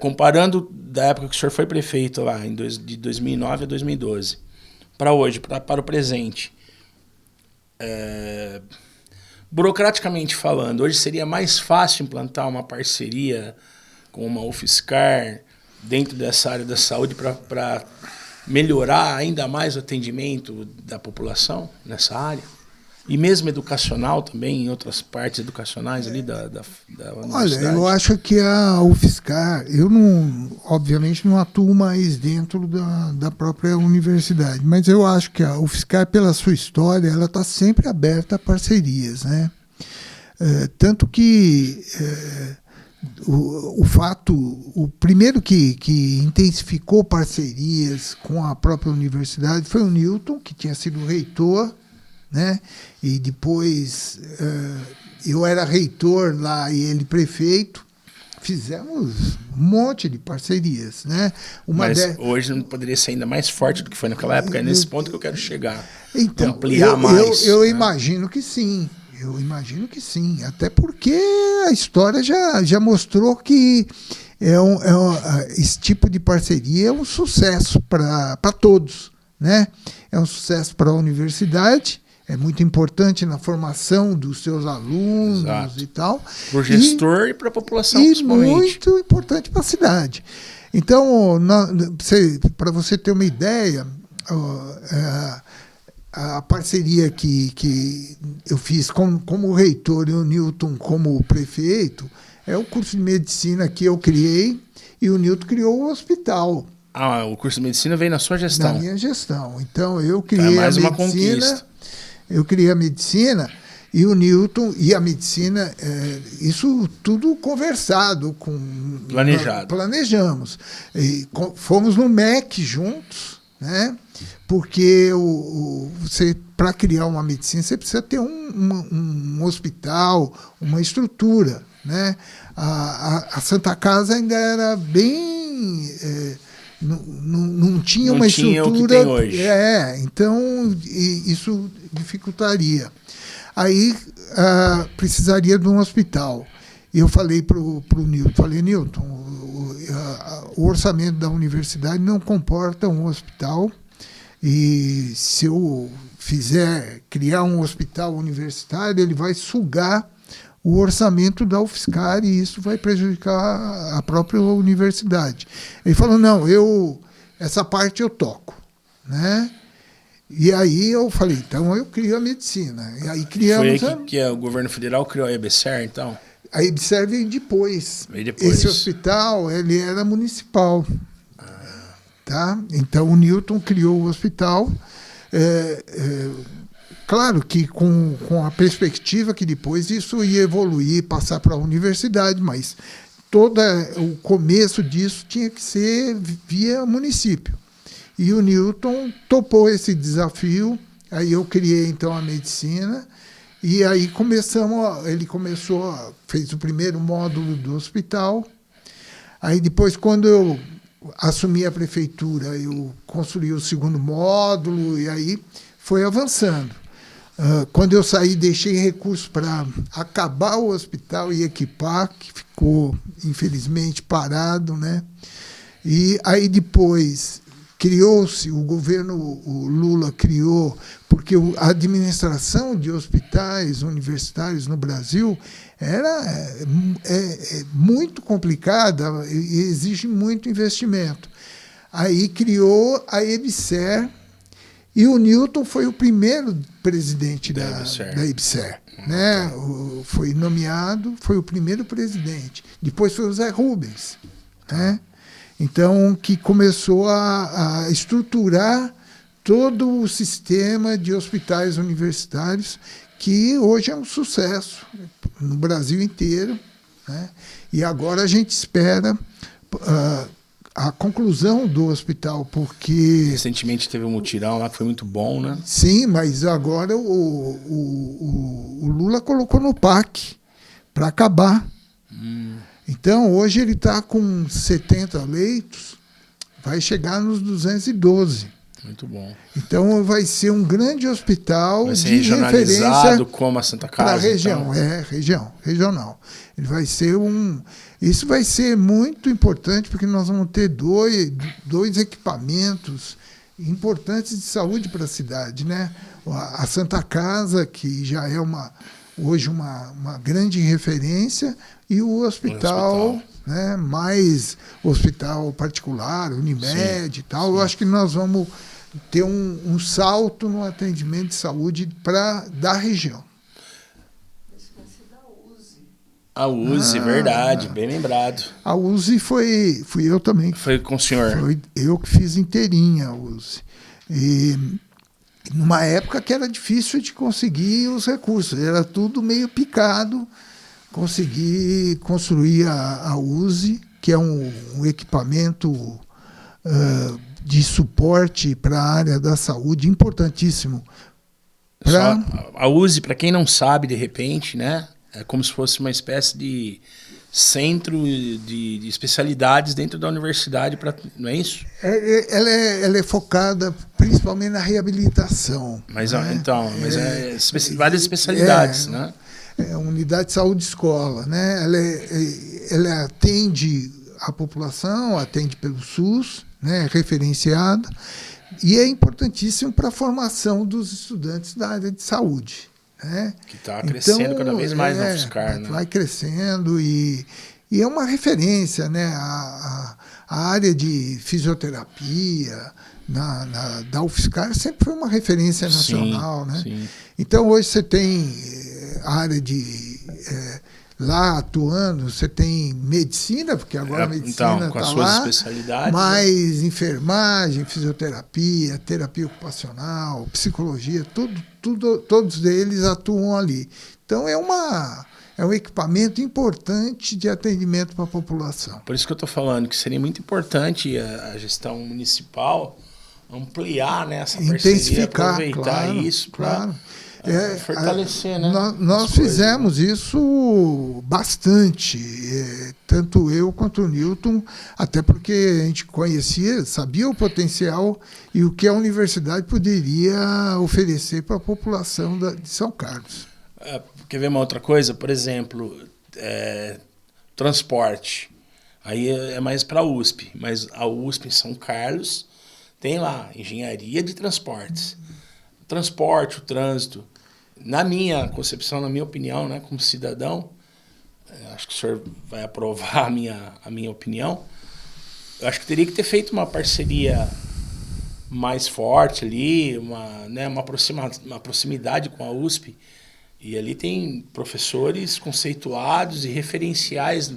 comparando da época que o senhor foi prefeito lá, de 2009 a 2012, para hoje, para o presente, burocraticamente falando, hoje seria mais fácil implantar uma parceria com uma UFSCar dentro dessa área da saúde para melhorar ainda mais o atendimento da população nessa área? E mesmo educacional também, em outras partes educacionais ali da universidade? Olha, eu acho que a UFSCar, eu obviamente não atuo mais dentro da própria universidade, mas eu acho que a UFSCar, pela sua história, ela está sempre aberta a parcerias, né? Tanto que o primeiro que intensificou parcerias com a própria universidade foi o Newton, que tinha sido reitor, né? E depois eu era reitor lá e ele prefeito. Fizemos um monte de parcerias, né? Mas hoje não poderia ser ainda mais forte do que foi naquela época. É nesse ponto que eu quero chegar. Então, ampliar mais. Eu imagino que sim. Eu imagino que sim. Até porque a história já mostrou que esse tipo de parceria é um sucesso para todos, né? É um sucesso para a universidade. É muito importante na formação dos seus alunos. Exato. E tal. Para o gestor e para a população, principalmente. E muito importante para a cidade. Então, para você ter uma ideia, a parceria que eu fiz como reitor e o Newton como prefeito é o curso de medicina que eu criei, e o Newton criou o hospital. O curso de medicina veio na sua gestão? Na minha gestão. Então, eu criei mais a medicina. Uma conquista. Eu criei a medicina e o Newton e a medicina, isso tudo conversado com... Planejado. Planejamos. E fomos no MEC juntos, né? Porque você, para criar uma medicina, você precisa ter um hospital, uma estrutura, né? A Santa Casa ainda era bem... não tinha uma estrutura. O que tem hoje. Então isso dificultaria. Aí precisaria de um hospital. E eu falei para o Newton, Newton, o orçamento da universidade não comporta um hospital, e se eu criar um hospital universitário, ele vai sugar o orçamento da UFSCar e isso vai prejudicar a própria universidade. Ele falou, não, essa parte eu toco, né? E aí eu falei, então eu crio a medicina. E aí criamos... Foi aí que o governo federal criou a EBSER, então? A EBSER veio depois. Esse hospital, ele era municipal. Tá? Então o Newton criou o hospital, claro que com a perspectiva que depois isso ia evoluir, passar para a universidade, mas todo o começo disso tinha que ser via município. E o Newton topou esse desafio, aí eu criei então a medicina, e aí ele fez o primeiro módulo do hospital, aí depois quando eu assumi a prefeitura, eu construí o segundo módulo, e aí foi avançando. Quando eu saí, deixei recursos para acabar o hospital e equipar, que ficou, infelizmente, parado, né? E aí depois criou-se, o Lula criou, porque a administração de hospitais universitários no Brasil é muito complicada e exige muito investimento. Aí criou a EBSER, e o Newton foi o primeiro presidente da EBSER. Né? Foi nomeado, foi o primeiro presidente. Depois foi o Zé Rubens, né? Então, que começou a estruturar todo o sistema de hospitais universitários, que hoje é um sucesso no Brasil inteiro, né? E agora a gente espera a conclusão do hospital, porque... Recentemente teve um mutirão lá que foi muito bom, né? Sim, mas agora o Lula colocou no PAC para acabar. Então, hoje ele está com 70 leitos, vai chegar nos 212. Muito bom. Então, vai ser um grande hospital vai ser de referência como a Santa Casa. Para a região, então. Regional. Ele vai ser isso vai ser muito importante, porque nós vamos ter dois equipamentos importantes de saúde para a cidade, né? A Santa Casa, que já é hoje uma grande referência, e o hospital, né? Mais hospital particular, Unimed. Sim, e tal. Sim. Eu acho que nós vamos ter um salto no atendimento de saúde da região. A USE, verdade, bem lembrado. A USE fui eu também. Foi com o senhor? Foi eu que fiz inteirinha a USE. E numa época que era difícil de conseguir os recursos, era tudo meio picado. Consegui construir a USE, que é um equipamento de suporte para a área da saúde importantíssimo. A USE, para quem não sabe, de repente, né? É como se fosse uma espécie de centro de especialidades dentro da universidade, não é isso? Ela é focada principalmente na reabilitação. Mas, né? Várias especialidades, né? É unidade de saúde escola, né? Ela atende a população, atende pelo SUS, né? Referenciada, e é importantíssimo para a formação dos estudantes da área de saúde. Né? Que está crescendo cada vez mais na UFSCar, né? Vai crescendo e é uma referência, né? A área de fisioterapia da UFSCar sempre foi uma referência nacional, né? Sim. Então hoje você tem a área de lá atuando, você tem medicina, porque agora a medicina está lá, mas enfermagem, fisioterapia, terapia ocupacional, psicologia, todos eles atuam ali. Então é um equipamento importante de atendimento para a população. Por isso que eu estou falando que seria muito importante a gestão municipal ampliar, né, essa parceria, aproveitar isso para fortalecer, né? Nós fizemos isso bastante, tanto eu quanto o Newton, até porque a gente sabia o potencial e o que a universidade poderia oferecer para a população de São Carlos. Quer ver uma outra coisa? Por exemplo, transporte. Aí é mais para a USP, mas a USP em São Carlos tem lá engenharia de transportes. O transporte, o trânsito, na minha concepção, na minha opinião, né, como cidadão, acho que o senhor vai aprovar a minha opinião, eu acho que teria que ter feito uma parceria mais forte ali, uma proximidade com a USP. E ali tem professores conceituados e referenciais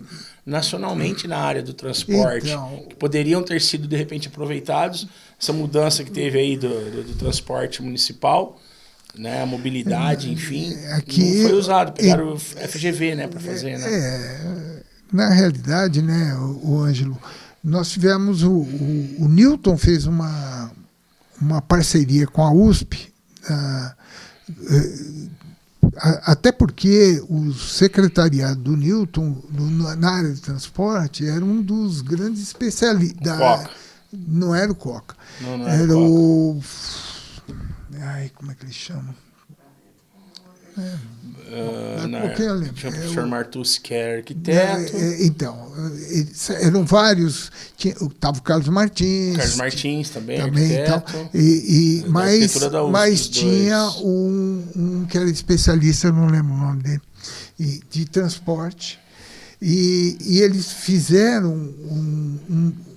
nacionalmente na área do transporte, Então, que poderiam ter sido, de repente, aproveitados. Essa mudança que teve aí do transporte municipal, né, a mobilidade, enfim, aqui, não foi usado. Pegaram o FGV, né, para fazer. Né? Na realidade, né, o Ângelo, nós tivemos o Newton fez uma parceria com a USP, até porque o secretariado do Newton na área de transporte era um dos grandes especialistas. Não era o Coca. Não era o... Ai, como é que ele chama? Tinha o professor Martus, que era arquiteto. Então, eram vários. Estava o Carlos Martins. Carlos Martins também arquiteto. Mas tinha um que era especialista, não lembro o nome dele, de transporte. E eles fizeram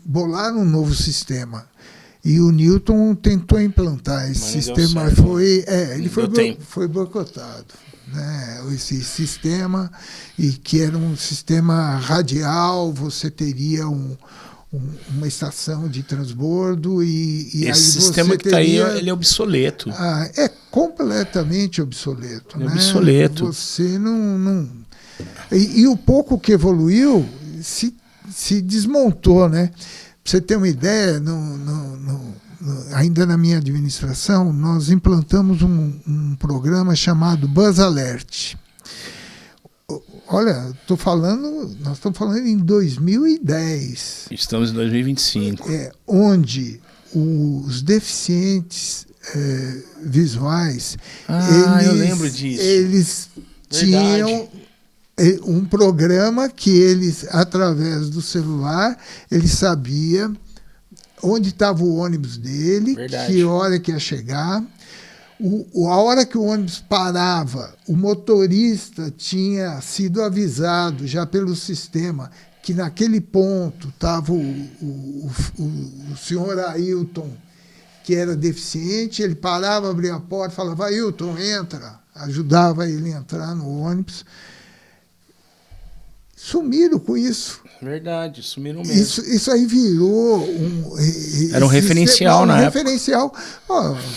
bolaram um novo sistema. E o Newton tentou implantar esse sistema, foi boicotado. Né? Esse sistema, e que era um sistema radial, você teria uma estação de transbordo e esse aí sistema você que está aí, ele é obsoleto. É completamente obsoleto. É né? obsoleto. Você não... E o pouco que evoluiu se desmontou, né? Para você ter uma ideia, ainda na minha administração, nós implantamos um programa chamado Bus Alert. Olha, nós estamos falando em 2010. Estamos em 2025. Onde os deficientes visuais, eu lembro disso. Eles tinham um programa que eles, através do celular, ele sabia onde estava o ônibus dele, que hora que ia chegar. A hora que o ônibus parava, o motorista tinha sido avisado já pelo sistema que naquele ponto estava o senhor Ailton, que era deficiente. Ele parava, abria a porta, falava: Ailton, entra. Ajudava ele a entrar no ônibus. Sumiram com isso. Verdade, sumiram mesmo. Isso aí virou era um referencial na época. Referencial.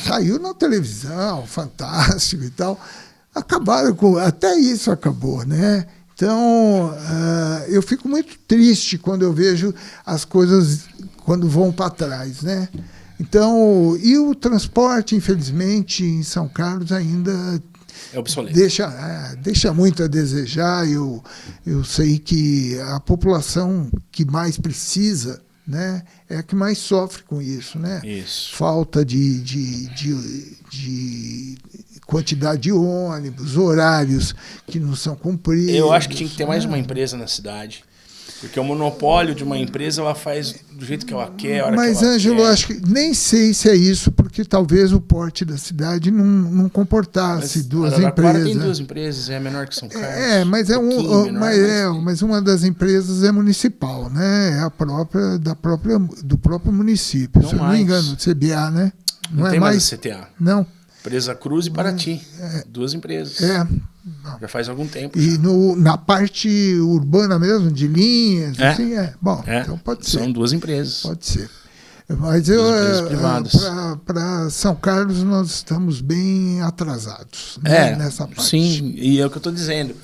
Saiu na televisão, fantástico e tal. Acabaram com... Até isso acabou, né? Então, eu fico muito triste quando eu vejo as coisas quando vão para trás, né? Então, e o transporte, infelizmente, em São Carlos ainda... É obsoleto. Deixa muito a desejar. Eu sei que a população que mais precisa, né, é a que mais sofre com isso. Né? Isso. Falta de quantidade de ônibus, horários que não são cumpridos. Eu acho que tinha que ter mais uma empresa na cidade. Porque o monopólio de uma empresa, ela faz do jeito que ela quer, a hora Mas, que ela Ângelo, quer. acho que nem sei se é isso, porque talvez o porte da cidade não comportasse duas empresas. Tem duas empresas, é menor que São Carlos. Mas uma das empresas é municipal, né? É a própria do próprio município. Se eu não me engano, CBA, né? Não tem mais a CTA. Não. Empresa Cruz e Paraty. Duas empresas. Já faz algum tempo. E na parte urbana mesmo, de linhas, assim, Bom, então pode ser. São duas empresas. Pode ser. Mas para São Carlos nós estamos bem atrasados, né, nessa parte. Sim, e é o que eu estou dizendo.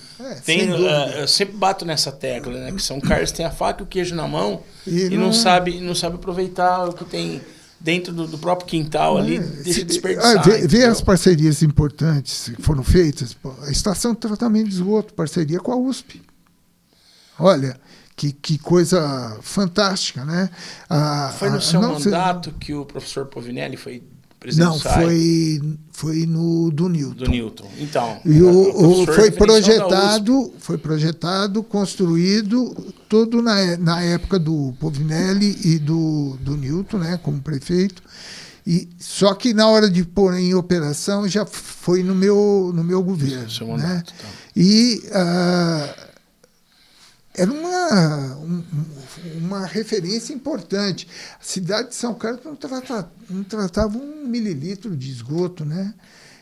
Eu sempre bato nessa tecla, né, que São Carlos tem a faca e o queijo na mão e não sabe aproveitar o que tem dentro do próprio quintal ali, deixa desperdiçar. Vê as parcerias importantes que foram feitas. A estação de tratamento de esgoto, parceria com a USP. Olha, que coisa fantástica, né? Foi no seu mandato que o professor Povinelli foi presidente Não, do SAI? foi no do Newton. Do Newton. Então, E professor foi projetado, construído, tudo na época do Povinelli e do Newton, né, como prefeito. Só que na hora de pôr em operação já foi no meu governo. Seu né? mandato, tá. E era uma referência importante. A cidade de São Carlos não tratava 1 mililitro de esgoto, né?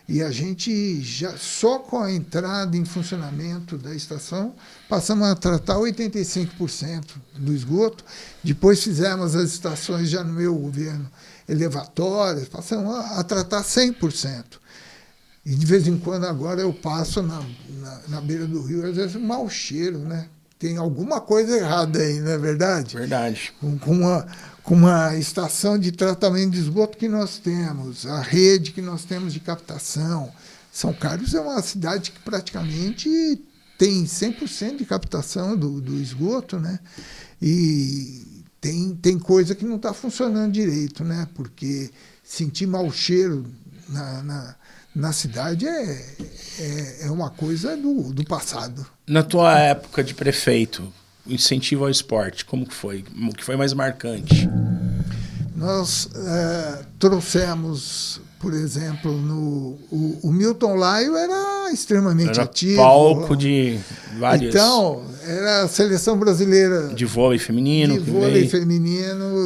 E a gente, já só com a entrada em funcionamento da estação, passamos a tratar 85% do esgoto. Depois fizemos as estações, já no meu governo, elevatórias, passamos a tratar 100%. E de vez em quando agora eu passo na beira do rio, às vezes um mau cheiro, né? Tem alguma coisa errada aí, não é verdade? Verdade. Com uma estação de tratamento de esgoto que nós temos, a rede que nós temos de captação. São Carlos é uma cidade que praticamente tem 100% de captação do esgoto, né? E tem coisa que não está funcionando direito, né? Porque sentir mau cheiro na cidade é uma coisa do passado. Na tua época de prefeito, o incentivo ao esporte, como que foi? O que foi mais marcante? Nós trouxemos, por exemplo, o Milton Laio era extremamente ativo. Palco de vários. Então, era a seleção brasileira de vôlei feminino.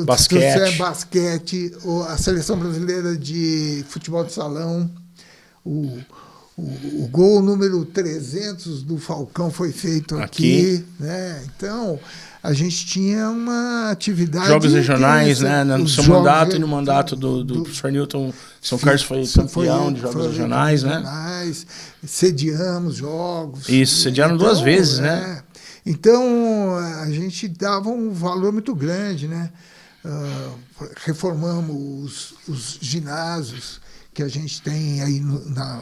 Basquete, a seleção brasileira de futebol de salão. O gol número 300 do Falcão foi feito aqui. Né? Então, a gente tinha uma atividade... Jogos regionais, né? No seu mandato e no mandato do professor Newton, São Carlos foi campeão de jogos regionais, né? Sediamos jogos. Isso, sediaram duas vezes, né? Então, a gente dava um valor muito grande, né? Reformamos os ginásios que a gente tem aí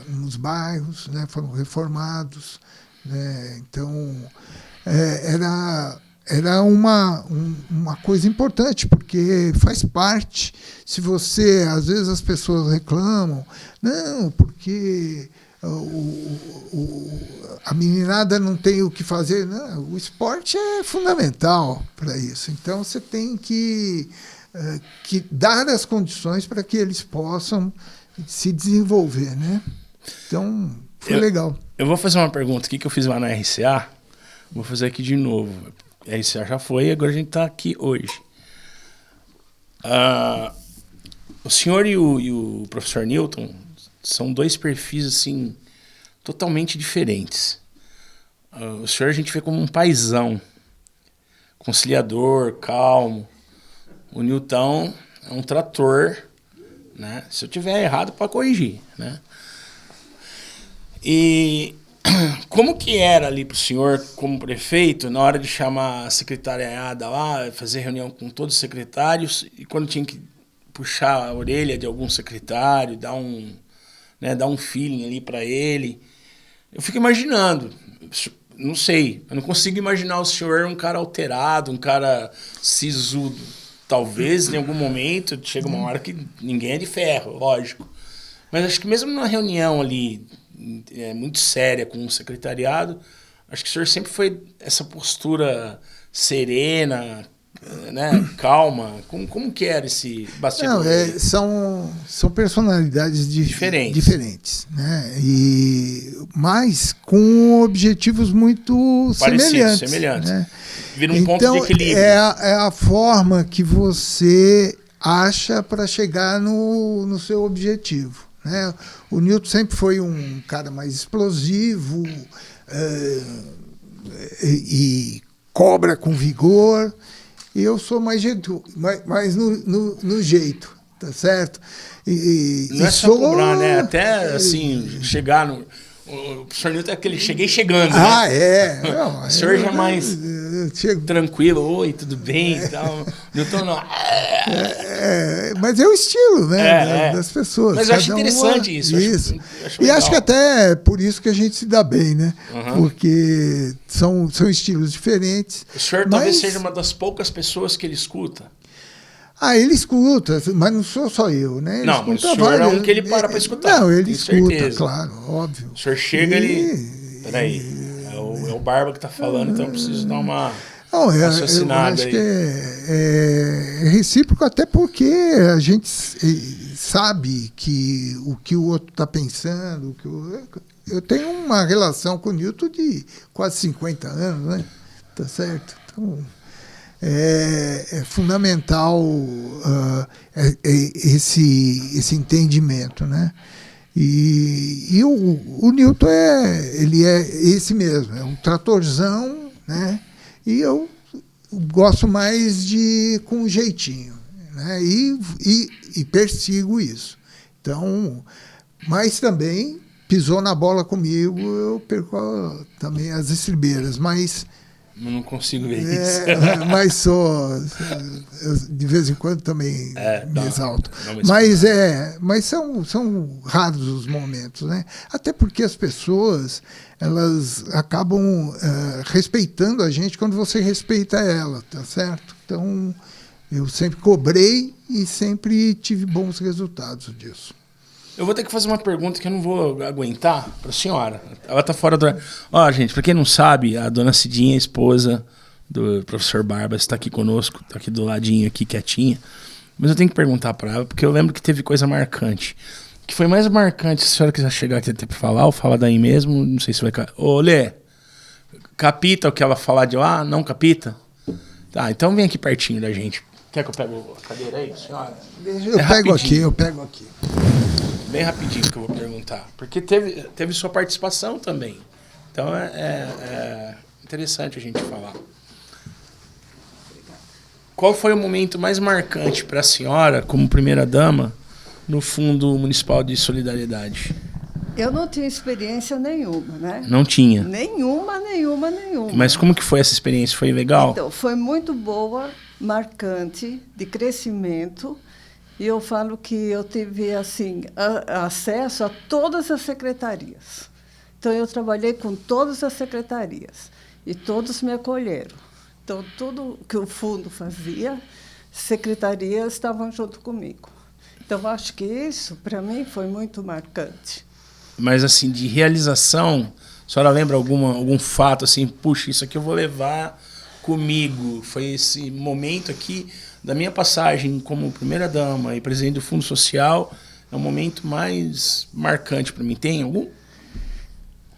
nos bairros, né, foram reformados, né, então era uma coisa importante, porque faz parte. Se você, às vezes as pessoas reclamam, não, porque a meninada não tem o que fazer. Não, o esporte é fundamental para isso, então você tem que dar as condições para que eles possam se desenvolver, né? Então, foi legal. Eu vou fazer uma pergunta aqui que eu fiz lá na RCA, vou fazer aqui de novo. A RCA já foi e agora a gente está aqui hoje. O senhor e o professor Newton são dois perfis, assim, totalmente diferentes. O senhor a gente vê como um paizão, conciliador, calmo. O Newton é um trator, né? Se eu tiver errado, pode corrigir, né? E como que era ali para o senhor, como prefeito, na hora de chamar a secretariada lá, fazer reunião com todos os secretários, e quando tinha que puxar a orelha de algum secretário, dar um feeling ali para ele? Eu fico imaginando, não sei, eu não consigo imaginar o senhor um cara alterado, um cara sisudo. Talvez, em algum momento, chega uma hora que ninguém é de ferro, lógico. Mas acho que mesmo numa reunião ali muito séria com o secretariado, acho que o senhor sempre foi essa postura serena, né, calma. Como que era esse bastidor? Não, são personalidades diferentes, né? Mas com objetivos muito semelhantes. Né? Vira um ponto de equilíbrio. É a forma que você acha para chegar no seu objetivo. Né? O Newton sempre foi um cara mais explosivo e cobra com vigor. E eu sou mais no jeito, tá certo? Não é só cobrar, né? Até assim, chegar no... O professor Newton é aquele cheguei chegando, né? Não, o senhor já é mais tranquilo, oi, tudo bem e tal. Newton não. Mas é o estilo, né? Das pessoas. Mas eu acho interessante isso. Acho que até é por isso que a gente se dá bem, né? Porque são estilos diferentes. O senhor talvez seja uma das poucas pessoas que ele escuta. Ele escuta, mas não sou só eu, né? Ele não, mas o senhor é um que ele para escutar. Não, ele escuta, certeza. claro, óbvio. O senhor chega peraí, é o Barba que está falando, então eu preciso dar uma raciocinada eu acho aí. que é recíproco, até porque a gente sabe que o que o outro está pensando. Eu tenho uma relação com o Newton de quase 50 anos, né? Tá certo? Então, é fundamental esse entendimento, né? E o Newton ele é esse mesmo, é um tratorzão, né? E eu gosto mais com um jeitinho, né? E persigo isso. Então, mas também pisou na bola comigo, eu perco também as estribeiras, mas eu não consigo ver isso. Mas eu, de vez em quando também me exalto. Mas são raros os momentos, né? Até porque as pessoas elas acabam respeitando a gente quando você respeita ela, tá certo? Então, eu sempre cobrei e sempre tive bons resultados disso. Eu vou ter que fazer uma pergunta que eu não vou aguentar para a senhora. Ela está fora do... gente, para quem não sabe, a dona Cidinha, esposa do professor Barba, está aqui conosco, está aqui do ladinho, aqui quietinha. Mas eu tenho que perguntar para ela, porque eu lembro que teve coisa marcante. O que foi mais marcante, se a senhora quiser chegar aqui até para falar, ou fala daí mesmo, não sei se vai... Ô, Lê, capita o que ela falar de lá? Não capita? Tá, então vem aqui pertinho da gente. Quer que eu pegue a cadeira aí, senhora? Eu pego aqui. Bem rapidinho que eu vou perguntar. Porque teve sua participação também. Então é interessante a gente falar. Qual foi o momento mais marcante para a senhora, como primeira-dama, no Fundo Municipal de Solidariedade? Eu não tinha experiência nenhuma, né? Não tinha? Nenhuma. Mas como que foi essa experiência? Foi legal? Então, foi muito boa, marcante, de crescimento. E eu falo que eu tive assim, acesso a todas as secretarias. Então, eu trabalhei com todas as secretarias e todos me acolheram. Então, tudo que o fundo fazia, secretarias estavam junto comigo. Então, acho que isso, para mim, foi muito marcante. Mas, assim, de realização, a senhora lembra algum fato, assim, puxa, isso aqui eu vou levar comigo? Foi esse momento aqui... Da minha passagem como primeira-dama e presidente do Fundo Social, é o momento mais marcante para mim. Tem algum?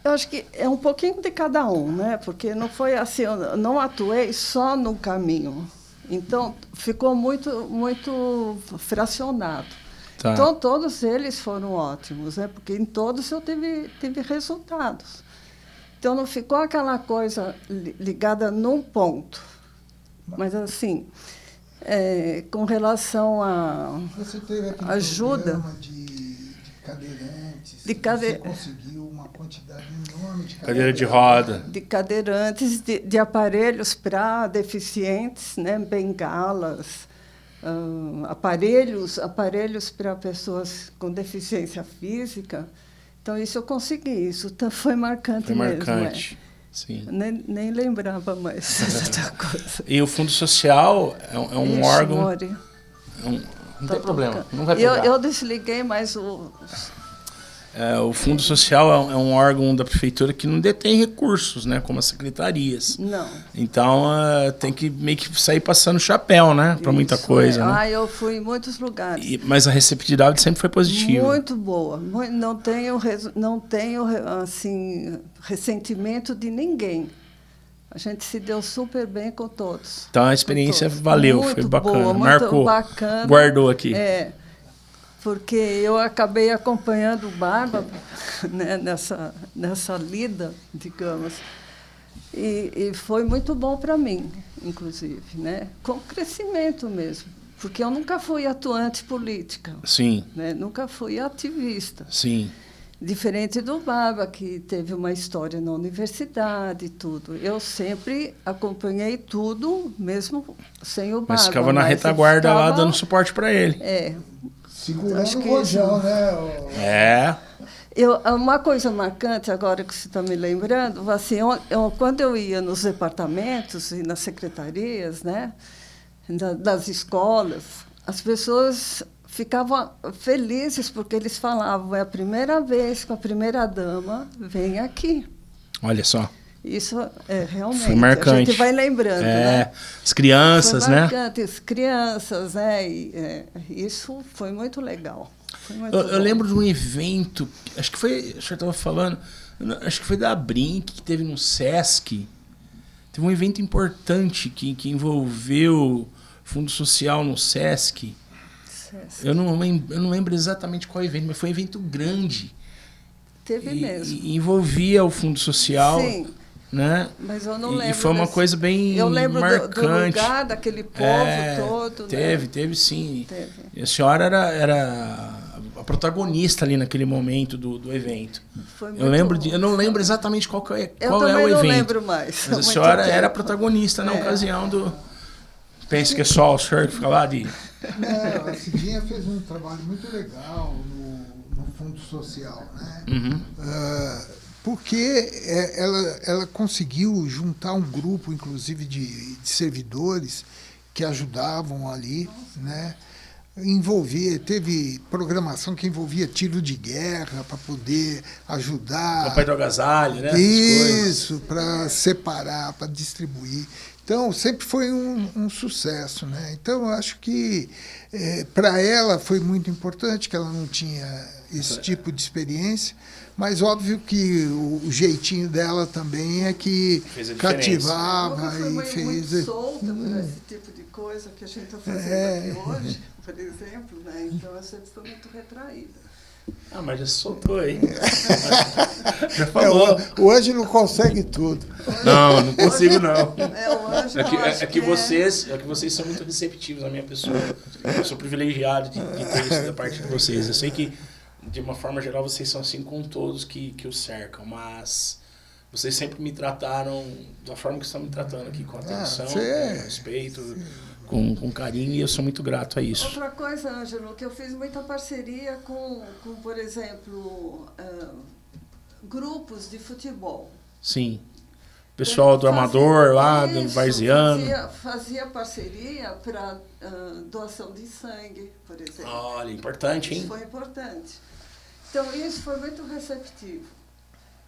Eu acho que é um pouquinho de cada um, né? Porque não foi assim, eu não atuei só no caminho. Então, ficou muito fracionado. Tá. Então, todos eles foram ótimos, né? Porque em todos eu tive resultados. Então, não ficou aquela coisa ligada num ponto. Mas, assim... com relação a você teve aquele ajuda de cadeirantes, você conseguiu uma quantidade enorme de cadeira de roda, de cadeirantes, de aparelhos para deficientes, né, bengalas, aparelhos para pessoas com deficiência física. Então isso eu consegui, isso foi marcante mesmo. Marcante. Sim. Nem lembrava mais dessa coisa. E o Fundo Social é um órgão... Não tem problema, não vai pegar. Eu desliguei, mas o Fundo Social é um órgão da prefeitura que não detém recursos, né, como as secretarias. Não. Então, tem que meio que sair passando chapéu, né, para muita coisa. Né? Eu fui em muitos lugares. Mas a receptividade sempre foi positiva. Muito boa. Não tenho assim, ressentimento de ninguém. A gente se deu super bem com todos. Então, a experiência valeu, muito foi bacana. Boa, marcou, bacana. Guardou aqui. Porque eu acabei acompanhando o Barba, né, nessa lida, digamos, e foi muito bom para mim, inclusive, né, com crescimento mesmo, porque eu nunca fui atuante política. Sim. Né, nunca fui ativista. Sim. Diferente do Barba, que teve uma história na universidade e tudo. Eu sempre acompanhei tudo, mesmo sem o Barba. Mas ficava na retaguarda lá, dando suporte para ele. Segurando o rojão, né? Uma coisa marcante, agora que você está me lembrando, assim, quando eu ia nos departamentos e nas secretarias, né, das escolas, as pessoas ficavam felizes porque eles falavam, é a primeira vez que a primeira-dama vem aqui. Olha só. Isso é realmente. Foi marcante. A gente vai lembrando, né? As crianças, foi né? marcante, as crianças, né? Isso foi muito legal. Foi muito Eu lembro de um evento, acho que foi, o senhor estava falando, acho que foi da Brinc, que teve no Sesc. Teve um evento importante que envolveu Fundo Social no Sesc. Eu não lembro exatamente qual evento, mas foi um evento grande. Teve mesmo. E envolvia o Fundo Social. Sim. Né? Mas eu não lembro. E foi uma coisa bem eu lembro marcante. Do lugar, daquele povo todo. Teve sim. Teve. E a senhora era a protagonista ali naquele momento do evento. Foi muito Eu não lembro exatamente qual é o evento. Eu também não lembro mais. Mas a senhora era a protagonista na ocasião do... Pensa que é só o senhor que fica lá de... Não, a Cidinha fez um trabalho muito legal no Fundo Social, né? Uhum. Porque ela conseguiu juntar um grupo, inclusive, de servidores que ajudavam ali, né? Teve programação que envolvia tiro de guerra para poder ajudar. Papai do agasalho, né? Isso, para separar, para distribuir. Então, sempre foi um sucesso, né? Então, eu acho que para ela foi muito importante, que ela não tinha esse tipo de experiência, mas óbvio que o jeitinho dela também é que cativava e fez. Muito solta por esse tipo de coisa que a gente está fazendo aqui hoje, por exemplo, né? Então, eu sempre fui muito retraída. Ah, mas já soltou aí. Já falou. Hoje não consegue tudo. Não consigo não. É que vocês são muito receptivos à minha pessoa. Eu sou privilegiado de ter isso da parte de vocês. Eu sei que, de uma forma geral, vocês são assim com todos que os cercam, mas vocês sempre me trataram da forma que estão me tratando aqui, com atenção, com respeito, com carinho, e eu sou muito grato a isso. Outra coisa, Ângelo, que eu fiz muita parceria com por exemplo, grupos de futebol. Sim. Pessoal do Amador lá, do Varziano. Fazia parceria para doação de sangue, por exemplo. Olha, importante, hein? Isso foi importante. Então, isso foi muito receptivo,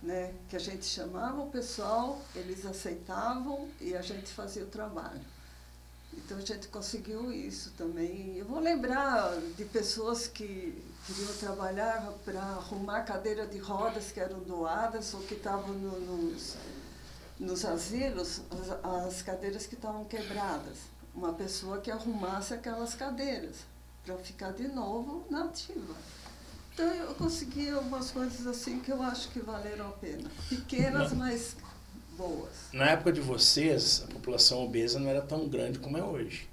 né? Que a gente chamava o pessoal, eles aceitavam e a gente fazia o trabalho. Então, a gente conseguiu isso também. Eu vou lembrar de pessoas que queriam trabalhar para arrumar cadeira de rodas que eram doadas ou que estavam nos asilos, as cadeiras que estavam quebradas. Uma pessoa que arrumasse aquelas cadeiras para ficar de novo na ativa. Então, eu consegui algumas coisas assim que eu acho que valeram a pena. Pequenas, mas boas. Na época de vocês, a população obesa não era tão grande como é hoje.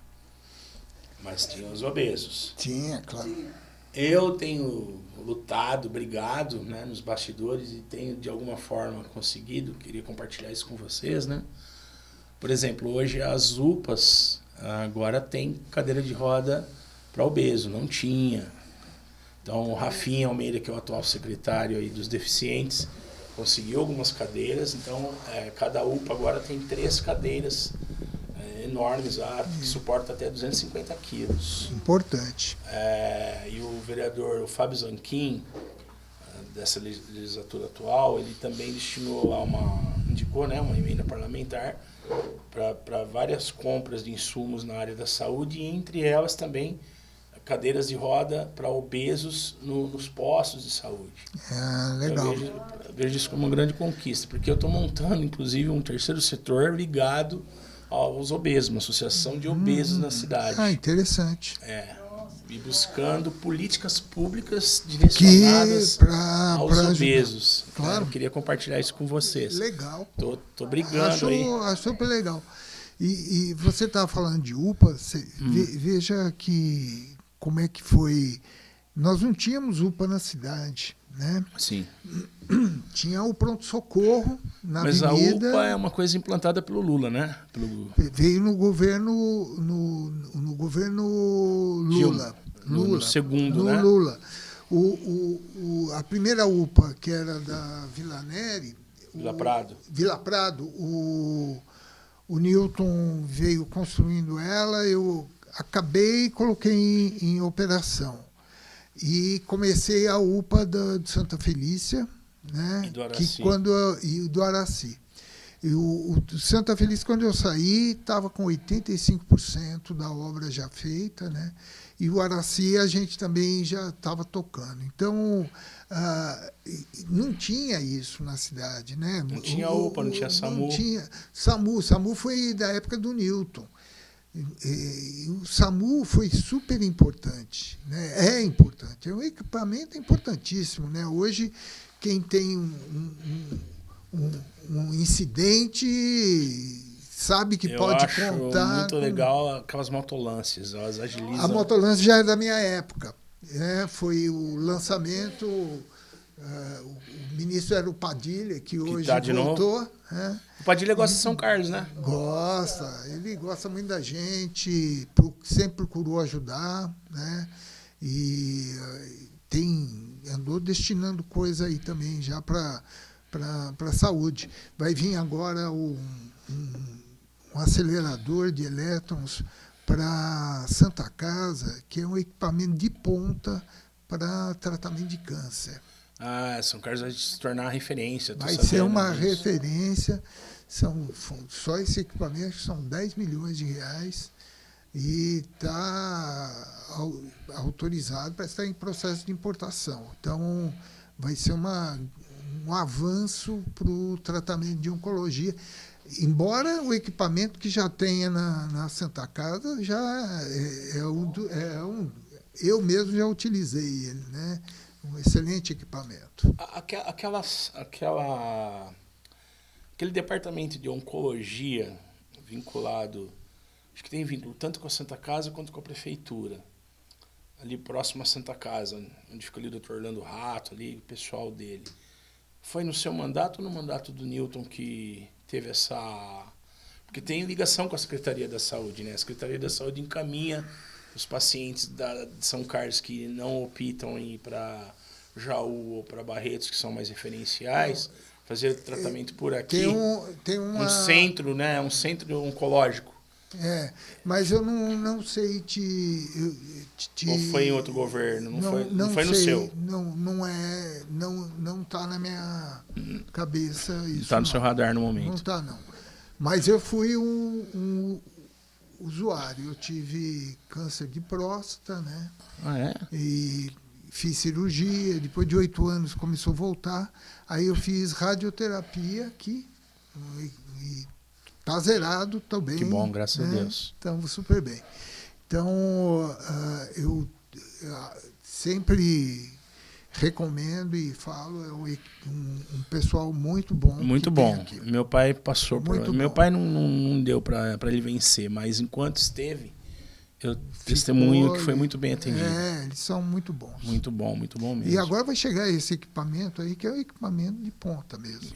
Mas tinha os obesos. Tinha, claro. Tinha. Eu tenho lutado, brigado, né, nos bastidores e tenho, de alguma forma, conseguido. Queria compartilhar isso com vocês, né? Por exemplo, hoje as UPAs agora tem cadeira de roda para obeso. Não tinha. Então, o Rafinha Almeida, que é o atual secretário aí dos deficientes, conseguiu algumas cadeiras. Então, cada UPA agora tem 3 cadeiras enormes lá, que suportam até 250 quilos. Importante. E o vereador Fábio Zanquim, dessa legislatura atual, ele também indicou, né, uma emenda parlamentar para várias compras de insumos na área da saúde, e entre elas também cadeiras de roda para obesos nos postos de saúde. Legal. Eu vejo isso como uma grande conquista, porque eu estou montando, inclusive, um terceiro setor ligado aos obesos, uma associação de obesos na cidade. Interessante. E buscando políticas públicas direcionadas aos obesos. Claro. Eu queria compartilhar isso com vocês. Legal. Tô brigando aí. Acho super legal. E você estava falando de UPA, veja que como é que foi. Nós não tínhamos UPA na cidade, né? Sim. Tinha o pronto-socorro na Mas avenida. a UPA é uma coisa implantada pelo Lula, né? Veio no governo Lula. No segundo, né? Lula. A primeira UPA, que era da Vila Neri... Vila Prado. O Newton veio construindo ela, eu acabei e coloquei em operação. E comecei a UPA de Santa Felícia, né? E do Araci. E do Araci. E o Santa Felícia, quando eu saí, estava com 85% da obra já feita, né? E o Araci a gente também já estava tocando. Então, não tinha isso na cidade, né? Não tinha UPA, não tinha SAMU. Não tinha. SAMU foi da época do Newton. E o SAMU foi super importante, né? É importante, é um equipamento importantíssimo, né? Hoje, quem tem um incidente sabe que pode contar. Muito legal aquelas motolances, elas agilizam. A motolance já é da minha época, né? Foi o lançamento. O ministro era o Padilha, que hoje tá de voltou. Novo. Né? O Padilha gosta de São Carlos, né? Gosta, ele gosta muito da gente, sempre procurou ajudar, né? E andou destinando coisa aí também já para a saúde. Vai vir agora um acelerador de elétrons para Santa Casa, que é um equipamento de ponta para tratamento de câncer. São Carlos vai se tornar referência. Vai ser uma referência. Só esse equipamento são 10 milhões de reais e está autorizado para estar em processo de importação. Então, vai ser um avanço para o tratamento de oncologia. Embora o equipamento que já tenha na Santa Casa já eu mesmo já utilizei ele, né? Um excelente equipamento. Aquele departamento de oncologia vinculado, acho que tem vínculo tanto com a Santa Casa quanto com a prefeitura. Ali próximo à Santa Casa, onde fica ali o Dr. Orlando Rato, ali o pessoal dele. Foi no seu mandato ou no mandato do Newton que teve essa... Porque tem ligação com a Secretaria da Saúde, né? A Secretaria da Saúde encaminha os pacientes de São Carlos que não optam em ir para Jaú ou para Barretos, que são mais referenciais, fazer tratamento por aqui. Tem um centro, né? Um centro oncológico. Mas eu não sei Ou foi em outro governo? Não foi no seu? Não está na minha cabeça isso. Não está no seu radar no momento. Não está, não. Mas eu fui um usuário. Eu tive câncer de próstata, né? E fiz cirurgia. Depois de 8 anos começou a voltar. Aí eu fiz radioterapia aqui. E está zerado também. Que bom, graças a Deus. Estamos super bem. Então, eu sempre recomendo e falo, é um pessoal muito bom. Muito bom. Meu pai passou por... Meu pai não deu para ele vencer, mas enquanto esteve, eu testemunho que foi muito bem atendido. Eles são muito bons. Muito bom mesmo. E agora vai chegar esse equipamento aí, que é o equipamento de ponta mesmo.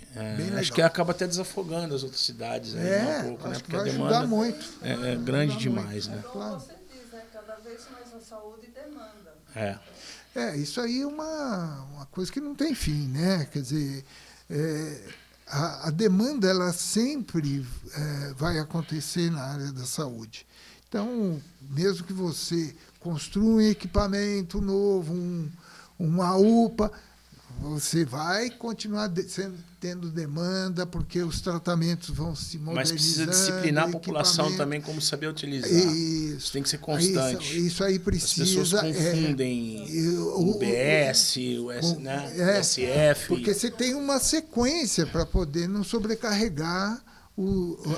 Acho que acaba até desafogando as outras cidades aí um pouco, né? Porque vai a demanda ajudar muito. É grande demais, né? Como você diz, né? Cada vez mais a saúde demanda. Isso aí é uma coisa que não tem fim, né? Quer dizer, a demanda ela sempre vai acontecer na área da saúde. Então, mesmo que você construa um equipamento novo, uma UPA, você vai continuar tendo demanda, porque os tratamentos vão se modernizando. Mas precisa disciplinar a população também como saber utilizar. Isso tem que ser constante. Isso aí precisa. As pessoas confundem o UBS, o SF. Porque você tem uma sequência para poder não sobrecarregar.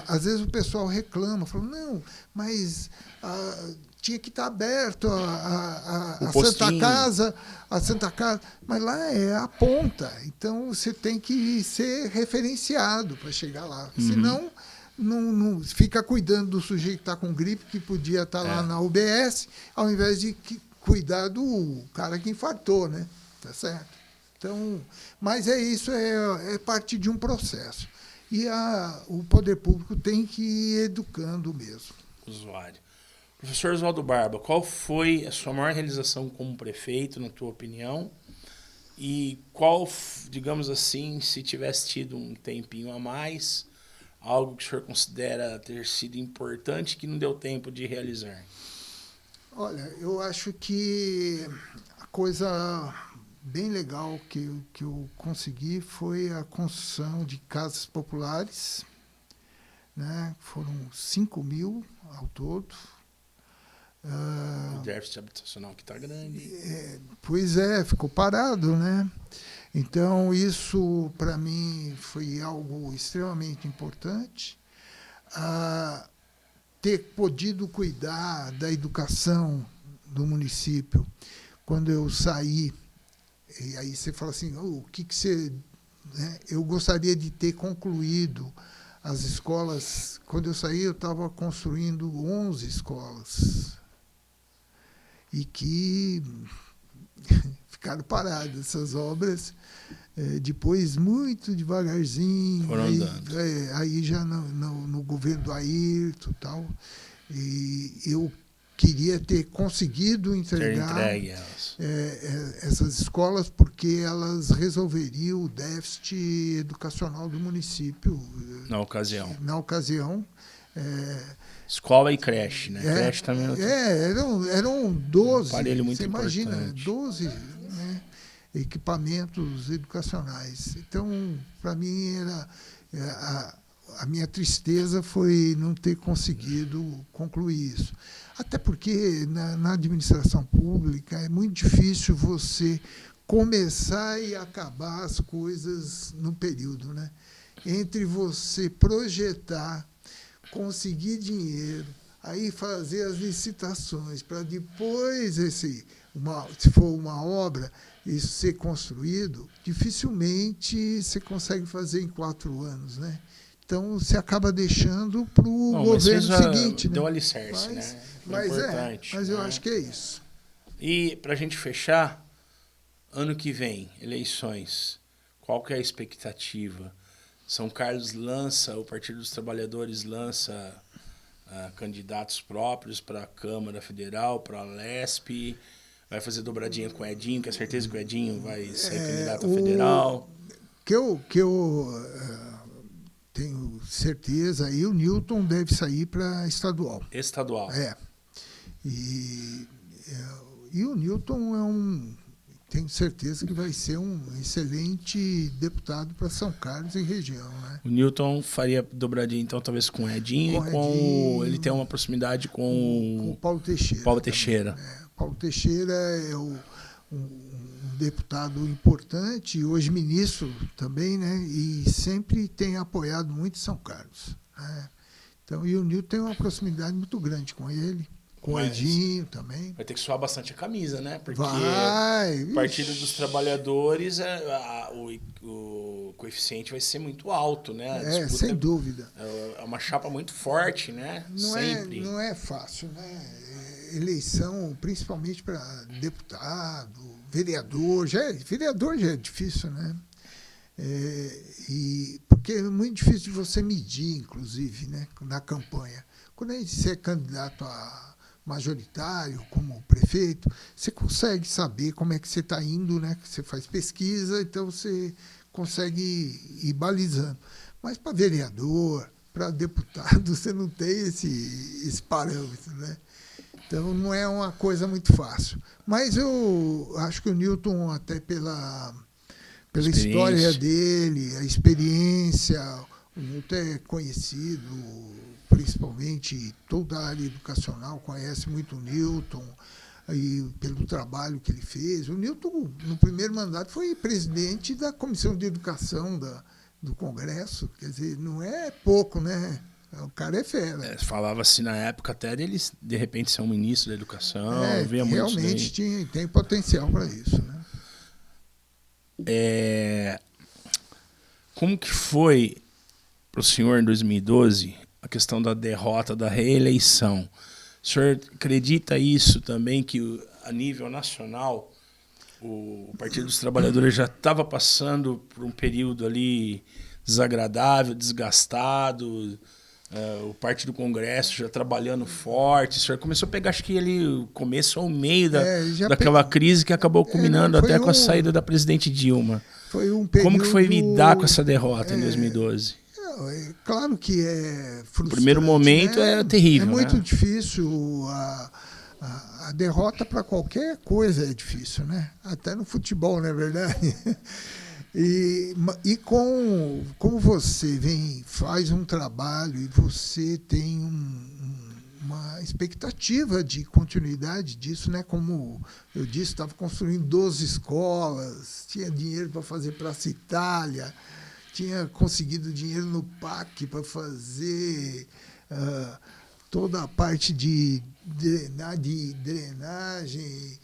Às vezes o pessoal reclama, fala, não, mas tinha que estar aberto a Santa Casa, mas lá é a ponta, então você tem que ser referenciado para chegar lá, senão não fica cuidando do sujeito que está com gripe, que podia estar lá na UBS, ao invés de cuidar do cara que infartou, né? Tá certo? Então, mas isso, é parte de um processo. E o poder público tem que ir educando mesmo. Usuário. Professor Oswaldo Barba, qual foi a sua maior realização como prefeito, na tua opinião? E qual, digamos assim, se tivesse tido um tempinho a mais, algo que o senhor considera ter sido importante que não deu tempo de realizar? Olha, eu acho que a coisa bem legal que eu consegui foi a construção de casas populares, né? Foram 5.000 ao todo. O déficit habitacional que está grande. Pois é, ficou parado, né? Então, isso, para mim, foi algo extremamente importante. Ter podido cuidar da educação do município. Quando eu saí, e aí você fala assim, o que você... Né? Eu gostaria de ter concluído as escolas. Quando eu saí, eu estava construindo 11 escolas. E que ficaram paradas essas obras. Depois, muito devagarzinho, aí já no governo do Ayrton e tal, e eu queria ter conseguido entregar essas escolas, porque elas resolveriam o déficit educacional do município. Na ocasião. Escola e creche, né? Creche também. Eram 12. Um aparelho muito você imagina, importante. 12, né, equipamentos educacionais. Então, para mim, a minha tristeza foi não ter conseguido concluir isso. Até porque, na administração pública, é muito difícil você começar e acabar as coisas num período, né? Entre você projetar, conseguir dinheiro, aí fazer as licitações, para depois, se for uma obra, isso ser construído, dificilmente você consegue fazer em 4 anos, né? Então, você acaba deixando para o governo seguinte. Deu né? alicerce, né? Mas eu acho que é isso. E, para a gente fechar, ano que vem, eleições, qual que é a expectativa? São Carlos o Partido dos Trabalhadores lança candidatos próprios para a Câmara Federal, para a Lesp, vai fazer dobradinha com o Edinho, que é certeza que o Edinho vai ser candidato a federal. Que eu tenho certeza, aí o Newton deve sair para estadual. Estadual. E o Newton tenho certeza que vai ser um excelente deputado para São Carlos e região. Né? O Newton faria dobradinha, então, talvez com o Edinho ele tem uma proximidade com o Paulo Teixeira. Paulo Teixeira. Paulo Teixeira é um deputado importante, hoje ministro também, né? E sempre tem apoiado muito São Carlos. Né? Então, e o Newton tem uma proximidade muito grande com ele. Com o Edinho também. Vai ter que suar bastante a camisa, né? Porque o Partido dos Trabalhadores, o coeficiente vai ser muito alto, né? Sem dúvida. É uma chapa muito forte, né? Sempre. Não é fácil, né? Eleição, principalmente para deputado, vereador. Vereador já é difícil, né? Porque é muito difícil de você medir, inclusive, né? Na campanha. Quando você é candidato a majoritário, como prefeito, você consegue saber como é que você está indo, né? Você faz pesquisa, então você consegue ir balizando. Mas para vereador, para deputado, você não tem esse parâmetro, né? Então, não é uma coisa muito fácil. Mas eu acho que o Newton, até pela história dele, a experiência, o Newton é conhecido, principalmente toda a área educacional conhece muito o Newton, e pelo trabalho que ele fez. O Newton, no primeiro mandato, foi presidente da Comissão de Educação do Congresso. Quer dizer, não é pouco, né? O cara é fera. Falava-se na época até dele, de repente, ser um ministro da Educação. Realmente tem potencial para isso. Né? Como que foi para o senhor, em 2012, a questão da derrota, da reeleição? O senhor acredita isso também, que a nível nacional o Partido dos Trabalhadores já estava passando por um período ali desagradável, desgastado, o parte do Congresso já trabalhando forte? O senhor começou a pegar, acho que ali, o começo ao meio daquela crise que acabou culminando até com a saída da presidente Dilma. Foi um período... Como que foi lidar com essa derrota em 2012? Claro que é frustrante. O primeiro momento era terrível. É muito difícil a derrota para qualquer coisa é difícil, né? Até no futebol, não é verdade? Como você faz um trabalho e você tem uma expectativa de continuidade disso, né? Como eu disse, estava construindo 12 escolas, tinha dinheiro para fazer Praça Itália, tinha conseguido dinheiro no PAC para fazer toda a parte de drenagem,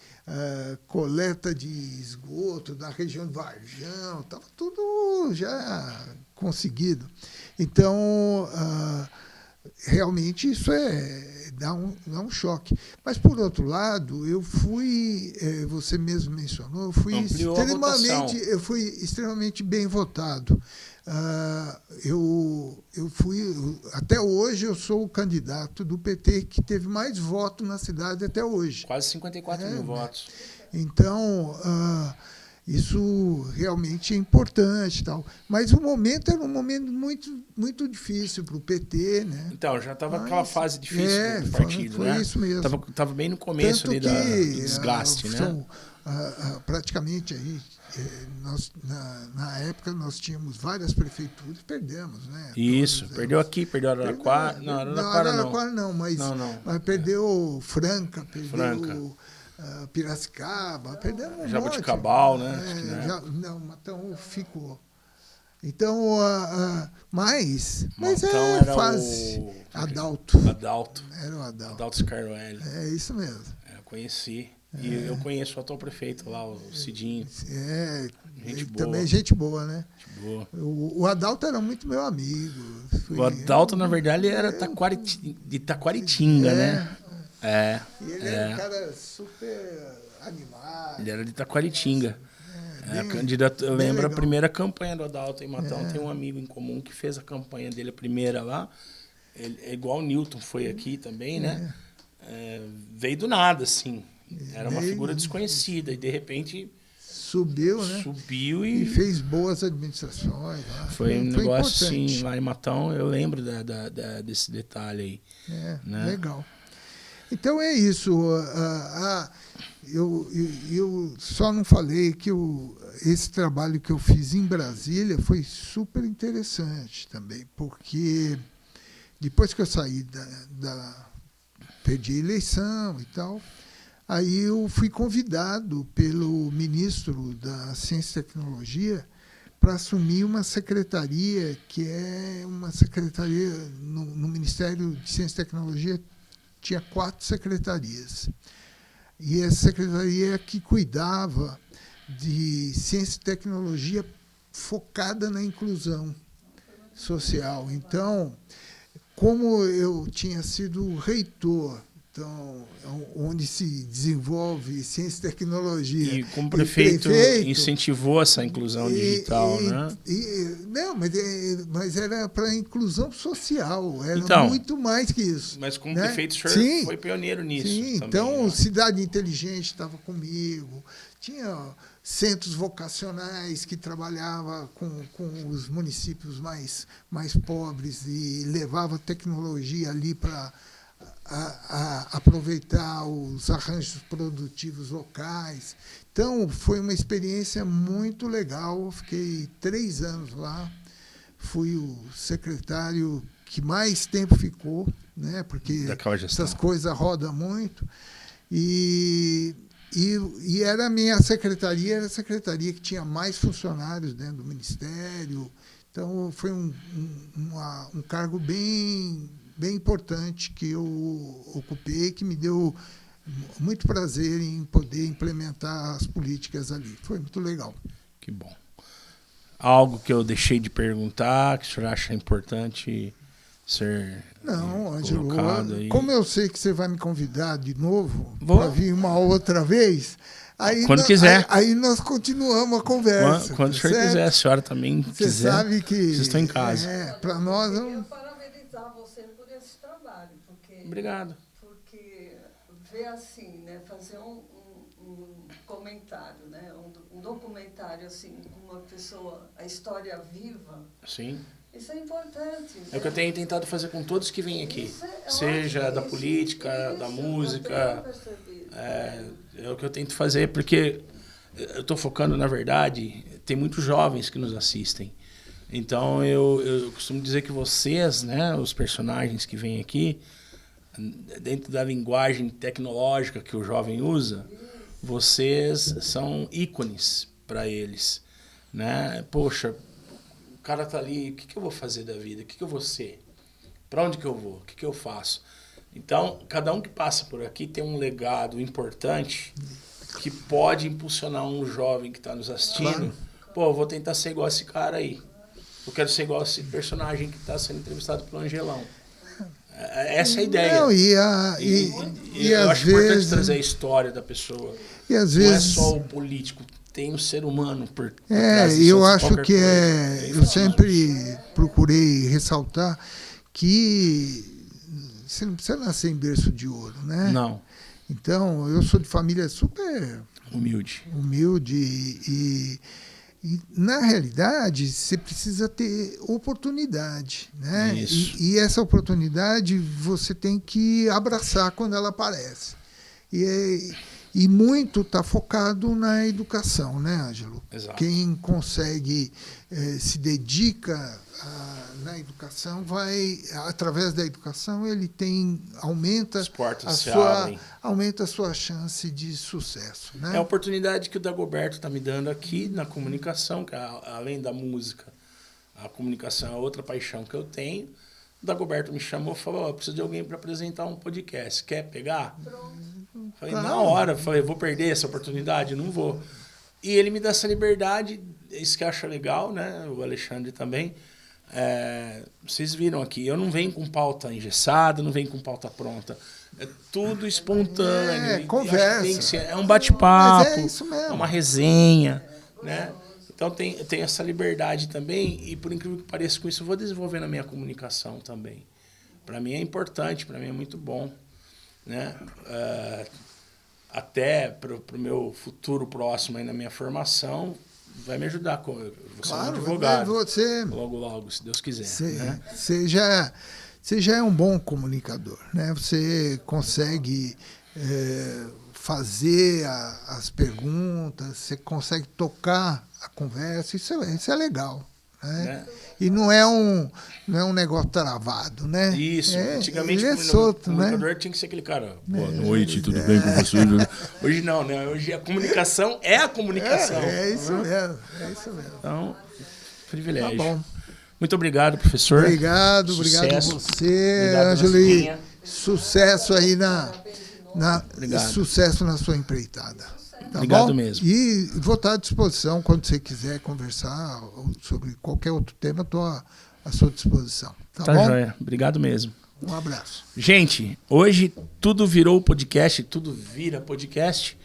coleta de esgoto da região do Varjão, estava tudo já conseguido. Então, realmente isso dá um choque. Mas, por outro lado, eu fui, você mesmo mencionou, eu fui extremamente bem votado. Até hoje eu sou o candidato do PT que teve mais votos na cidade até hoje. Quase 54 mil votos. Então, isso realmente é importante, tal. Mas o momento era um momento muito, muito difícil para o PT, né? Então, já estava aquela fase difícil do partido, foi né? Isso mesmo. Tava bem no começo ali do desgaste, né? Praticamente aí, na época nós tínhamos várias prefeituras, perdemos, né? Isso, perdeu aqui, perdeu Araraquara. Não, Araraquara não, mas perdeu Franca, Piracicaba, perdemos Jaboticabal, né? Matão ficou. Então, mas era fase. Adalto. Era o Adalto. Adalto Scarwelli. É isso mesmo. Eu conheci. E eu conheço o atual prefeito lá, o Cidinho. Gente boa. Também gente boa, né? Gente boa. O Adalto era muito meu amigo. O Adalto, na verdade, era de Taquaritinga, né? E ele era um cara super animado. Ele era de Taquaritinga. Eu lembro legal. A primeira campanha do Adalto em Matão. Tem um amigo em comum que fez a campanha dele, a primeira lá. Ele, é igual o Newton, foi aqui também, né? Veio do nada, assim. Era uma figura desconhecida e, de repente... Subiu, né? Subiu e fez boas administrações. Foi um negócio assim, lá em Matão, eu lembro desse detalhe aí. Né? Legal. Então é isso. Eu só não falei que esse trabalho que eu fiz em Brasília foi super interessante também, porque depois que eu saí perdi a eleição e tal, aí eu fui convidado pelo ministro da Ciência e Tecnologia para assumir uma secretaria, que é uma secretaria no Ministério de Ciência e Tecnologia, tinha 4 secretarias. E essa secretaria que cuidava de ciência e tecnologia focada na inclusão social. Então, como eu tinha sido reitor, então, onde se desenvolve ciência e tecnologia. E como prefeito incentivou essa inclusão digital, né? Não, mas era para a inclusão social, era muito mais que isso. Mas como prefeito, o senhor foi pioneiro nisso. Sim, também, então, né? Cidade Inteligente estava comigo, tinha centros vocacionais que trabalhava com os municípios mais pobres e levava tecnologia ali para aproveitar os arranjos produtivos locais. Então, foi uma experiência muito legal. Eu fiquei 3 anos lá, fui o secretário que mais tempo ficou, né? Porque essas coisas rodam muito. E era a minha secretaria, era a secretaria que tinha mais funcionários dentro do Ministério. Então, foi um cargo bem importante que eu ocupei, que me deu muito prazer em poder implementar as políticas ali. Foi muito legal. Que bom. Algo que eu deixei de perguntar, que o senhor acha importante ser colocado aí? Como eu sei que você vai me convidar de novo para vir uma outra vez... Quando quiser. Aí nós continuamos a conversa. Quando o senhor quiser, a senhora também quiser. Você sabe que... Vocês estão em casa. Para nós... Eu queria parabenizar você por esse trabalho. Obrigado. Porque ver assim, né, fazer um comentário, né, um documentário assim, com uma pessoa, a história viva... Sim. Isso é importante. É o que eu tenho tentado fazer com todos que vêm aqui. Seja da política, da música. É o que eu tento fazer, porque eu estou focando, na verdade, tem muitos jovens que nos assistem. Então, eu costumo dizer que vocês, né, os personagens que vêm aqui, dentro da linguagem tecnológica que o jovem usa, vocês são ícones para eles, né? Poxa, o cara tá ali, o que eu vou fazer da vida? O que eu vou ser? Para onde que eu vou? O que eu faço? Então, cada um que passa por aqui tem um legado importante que pode impulsionar um jovem que está nos assistindo. Claro. Pô, eu vou tentar ser igual esse cara aí. Eu quero ser igual esse personagem que está sendo entrevistado pelo Angelão. Essa é a ideia. Não, eu acho importante trazer a história da pessoa. E às vezes, não é só o político, tem o ser humano por trás disso, eu acho que eu sempre procurei ressaltar que você não precisa nascer em berço de ouro, né? Não. Então, eu sou de família super humilde e na realidade, você precisa ter oportunidade, né? E essa oportunidade você tem que abraçar quando ela aparece. E muito está focado na educação, né, Ângelo? Exato. Quem consegue, se dedica na educação, através da educação, ele aumenta a sua chance de sucesso. Né? É a oportunidade que o Dagoberto está me dando aqui na comunicação, que além da música, a comunicação é outra paixão que eu tenho. O Dagoberto me chamou e falou, eu preciso de alguém para apresentar um podcast. Quer pegar? Falei, na hora, vou perder essa oportunidade? Não vou. E ele me dá essa liberdade, isso que eu acho legal, né? O Alexandre também. Vocês viram aqui, eu não venho com pauta engessada, não venho com pauta pronta. É tudo espontâneo. Conversa. É um bate-papo, é isso mesmo. É uma resenha, né? Então tem essa liberdade também, e por incrível que pareça com isso, eu vou desenvolvendo a minha comunicação também. Para mim é importante, para mim é muito bom. Né? Até para o meu futuro próximo aí na minha formação, vai me ajudar. Você é um advogado. Logo, se Deus quiser. Você já é um bom comunicador. Né? Você consegue fazer as perguntas, você consegue tocar a conversa, isso é legal. Né? E não é um negócio travado, né? Isso, antigamente o comunicador tinha que ser aquele cara, boa noite, tudo bem com você? Hoje não, né? Hoje a comunicação é a comunicação. É isso mesmo. Então, privilégio. Tá bom. Muito obrigado, professor. Obrigado a você, Ângelo. Sucesso aí sucesso na sua empreitada. Tá obrigado bom? mesmo. E vou estar à disposição quando você quiser conversar sobre qualquer outro tema, estou à sua disposição. Tá bom? Joia. Obrigado mesmo. Um abraço. Gente, hoje tudo virou podcast, tudo vira podcast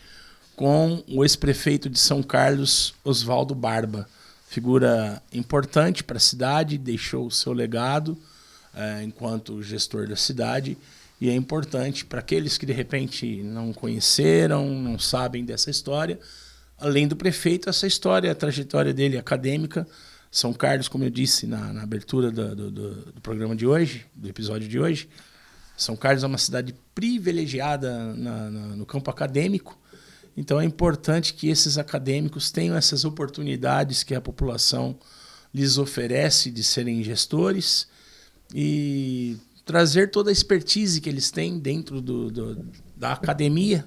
com o ex-prefeito de São Carlos, Oswaldo Barba. Figura importante para a cidade, deixou o seu legado enquanto gestor da cidade. E é importante para aqueles que, de repente, não conheceram, não sabem dessa história. Além do prefeito, essa história, a trajetória dele acadêmica. São Carlos, como eu disse na abertura do programa de hoje, do episódio de hoje, São Carlos é uma cidade privilegiada no campo acadêmico. Então é importante que esses acadêmicos tenham essas oportunidades que a população lhes oferece de serem gestores e trazer toda a expertise que eles têm dentro da academia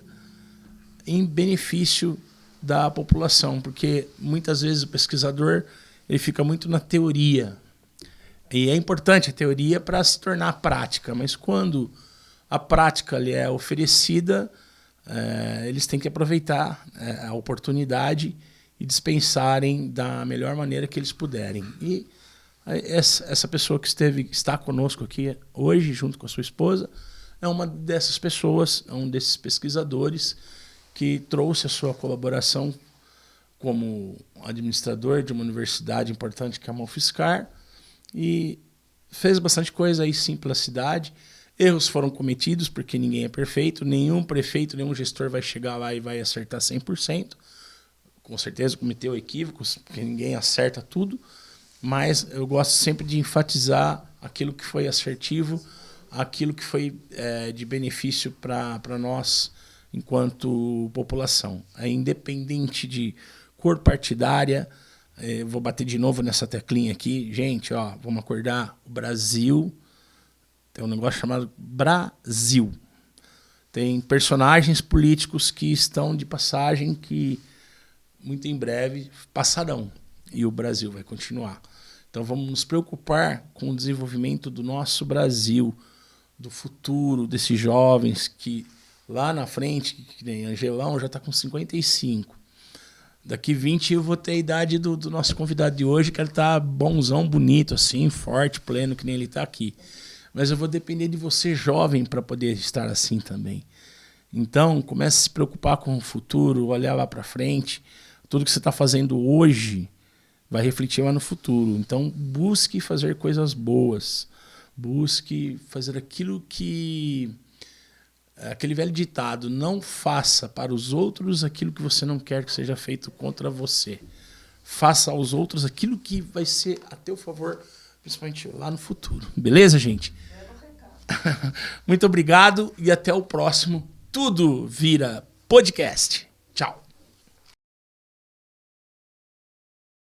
em benefício da população, porque muitas vezes o pesquisador ele fica muito na teoria. E é importante a teoria para se tornar prática, mas quando a prática lhe é oferecida, eles têm que aproveitar a oportunidade e dispensarem da melhor maneira que eles puderem. E essa pessoa que está conosco aqui hoje, junto com a sua esposa, é uma dessas pessoas, é um desses pesquisadores que trouxe a sua colaboração como administrador de uma universidade importante que é a UFSCar e fez bastante coisa aí sim pela cidade. Erros foram cometidos porque ninguém é perfeito, nenhum prefeito, nenhum gestor vai chegar lá e vai acertar 100%. Com certeza cometeu equívocos, porque ninguém acerta tudo. mas eu gosto sempre de enfatizar aquilo que foi assertivo, aquilo que foi de benefício para nós enquanto população. É independente de cor partidária, vou bater de novo nessa teclinha aqui. Gente, ó, vamos acordar. O Brasil tem um negócio chamado Brasil. Tem personagens políticos que estão de passagem que muito em breve passarão. E o Brasil vai continuar. Então vamos nos preocupar com o desenvolvimento do nosso Brasil, do futuro desses jovens que lá na frente, que nem Angelão, já está com 55. Daqui 20 eu vou ter a idade do nosso convidado de hoje, que ele está bonzão, bonito, assim, forte, pleno, que nem ele está aqui. Mas eu vou depender de você, jovem, para poder estar assim também. Então, comece a se preocupar com o futuro, olhar lá para frente. Tudo que você está fazendo hoje vai refletir lá no futuro. Então, busque fazer coisas boas. Busque fazer aquilo que... Aquele velho ditado, não faça para os outros aquilo que você não quer que seja feito contra você. Faça aos outros aquilo que vai ser a teu favor, principalmente lá no futuro. Beleza, gente? Muito obrigado e até o próximo Tudo Vira Podcast. Tchau.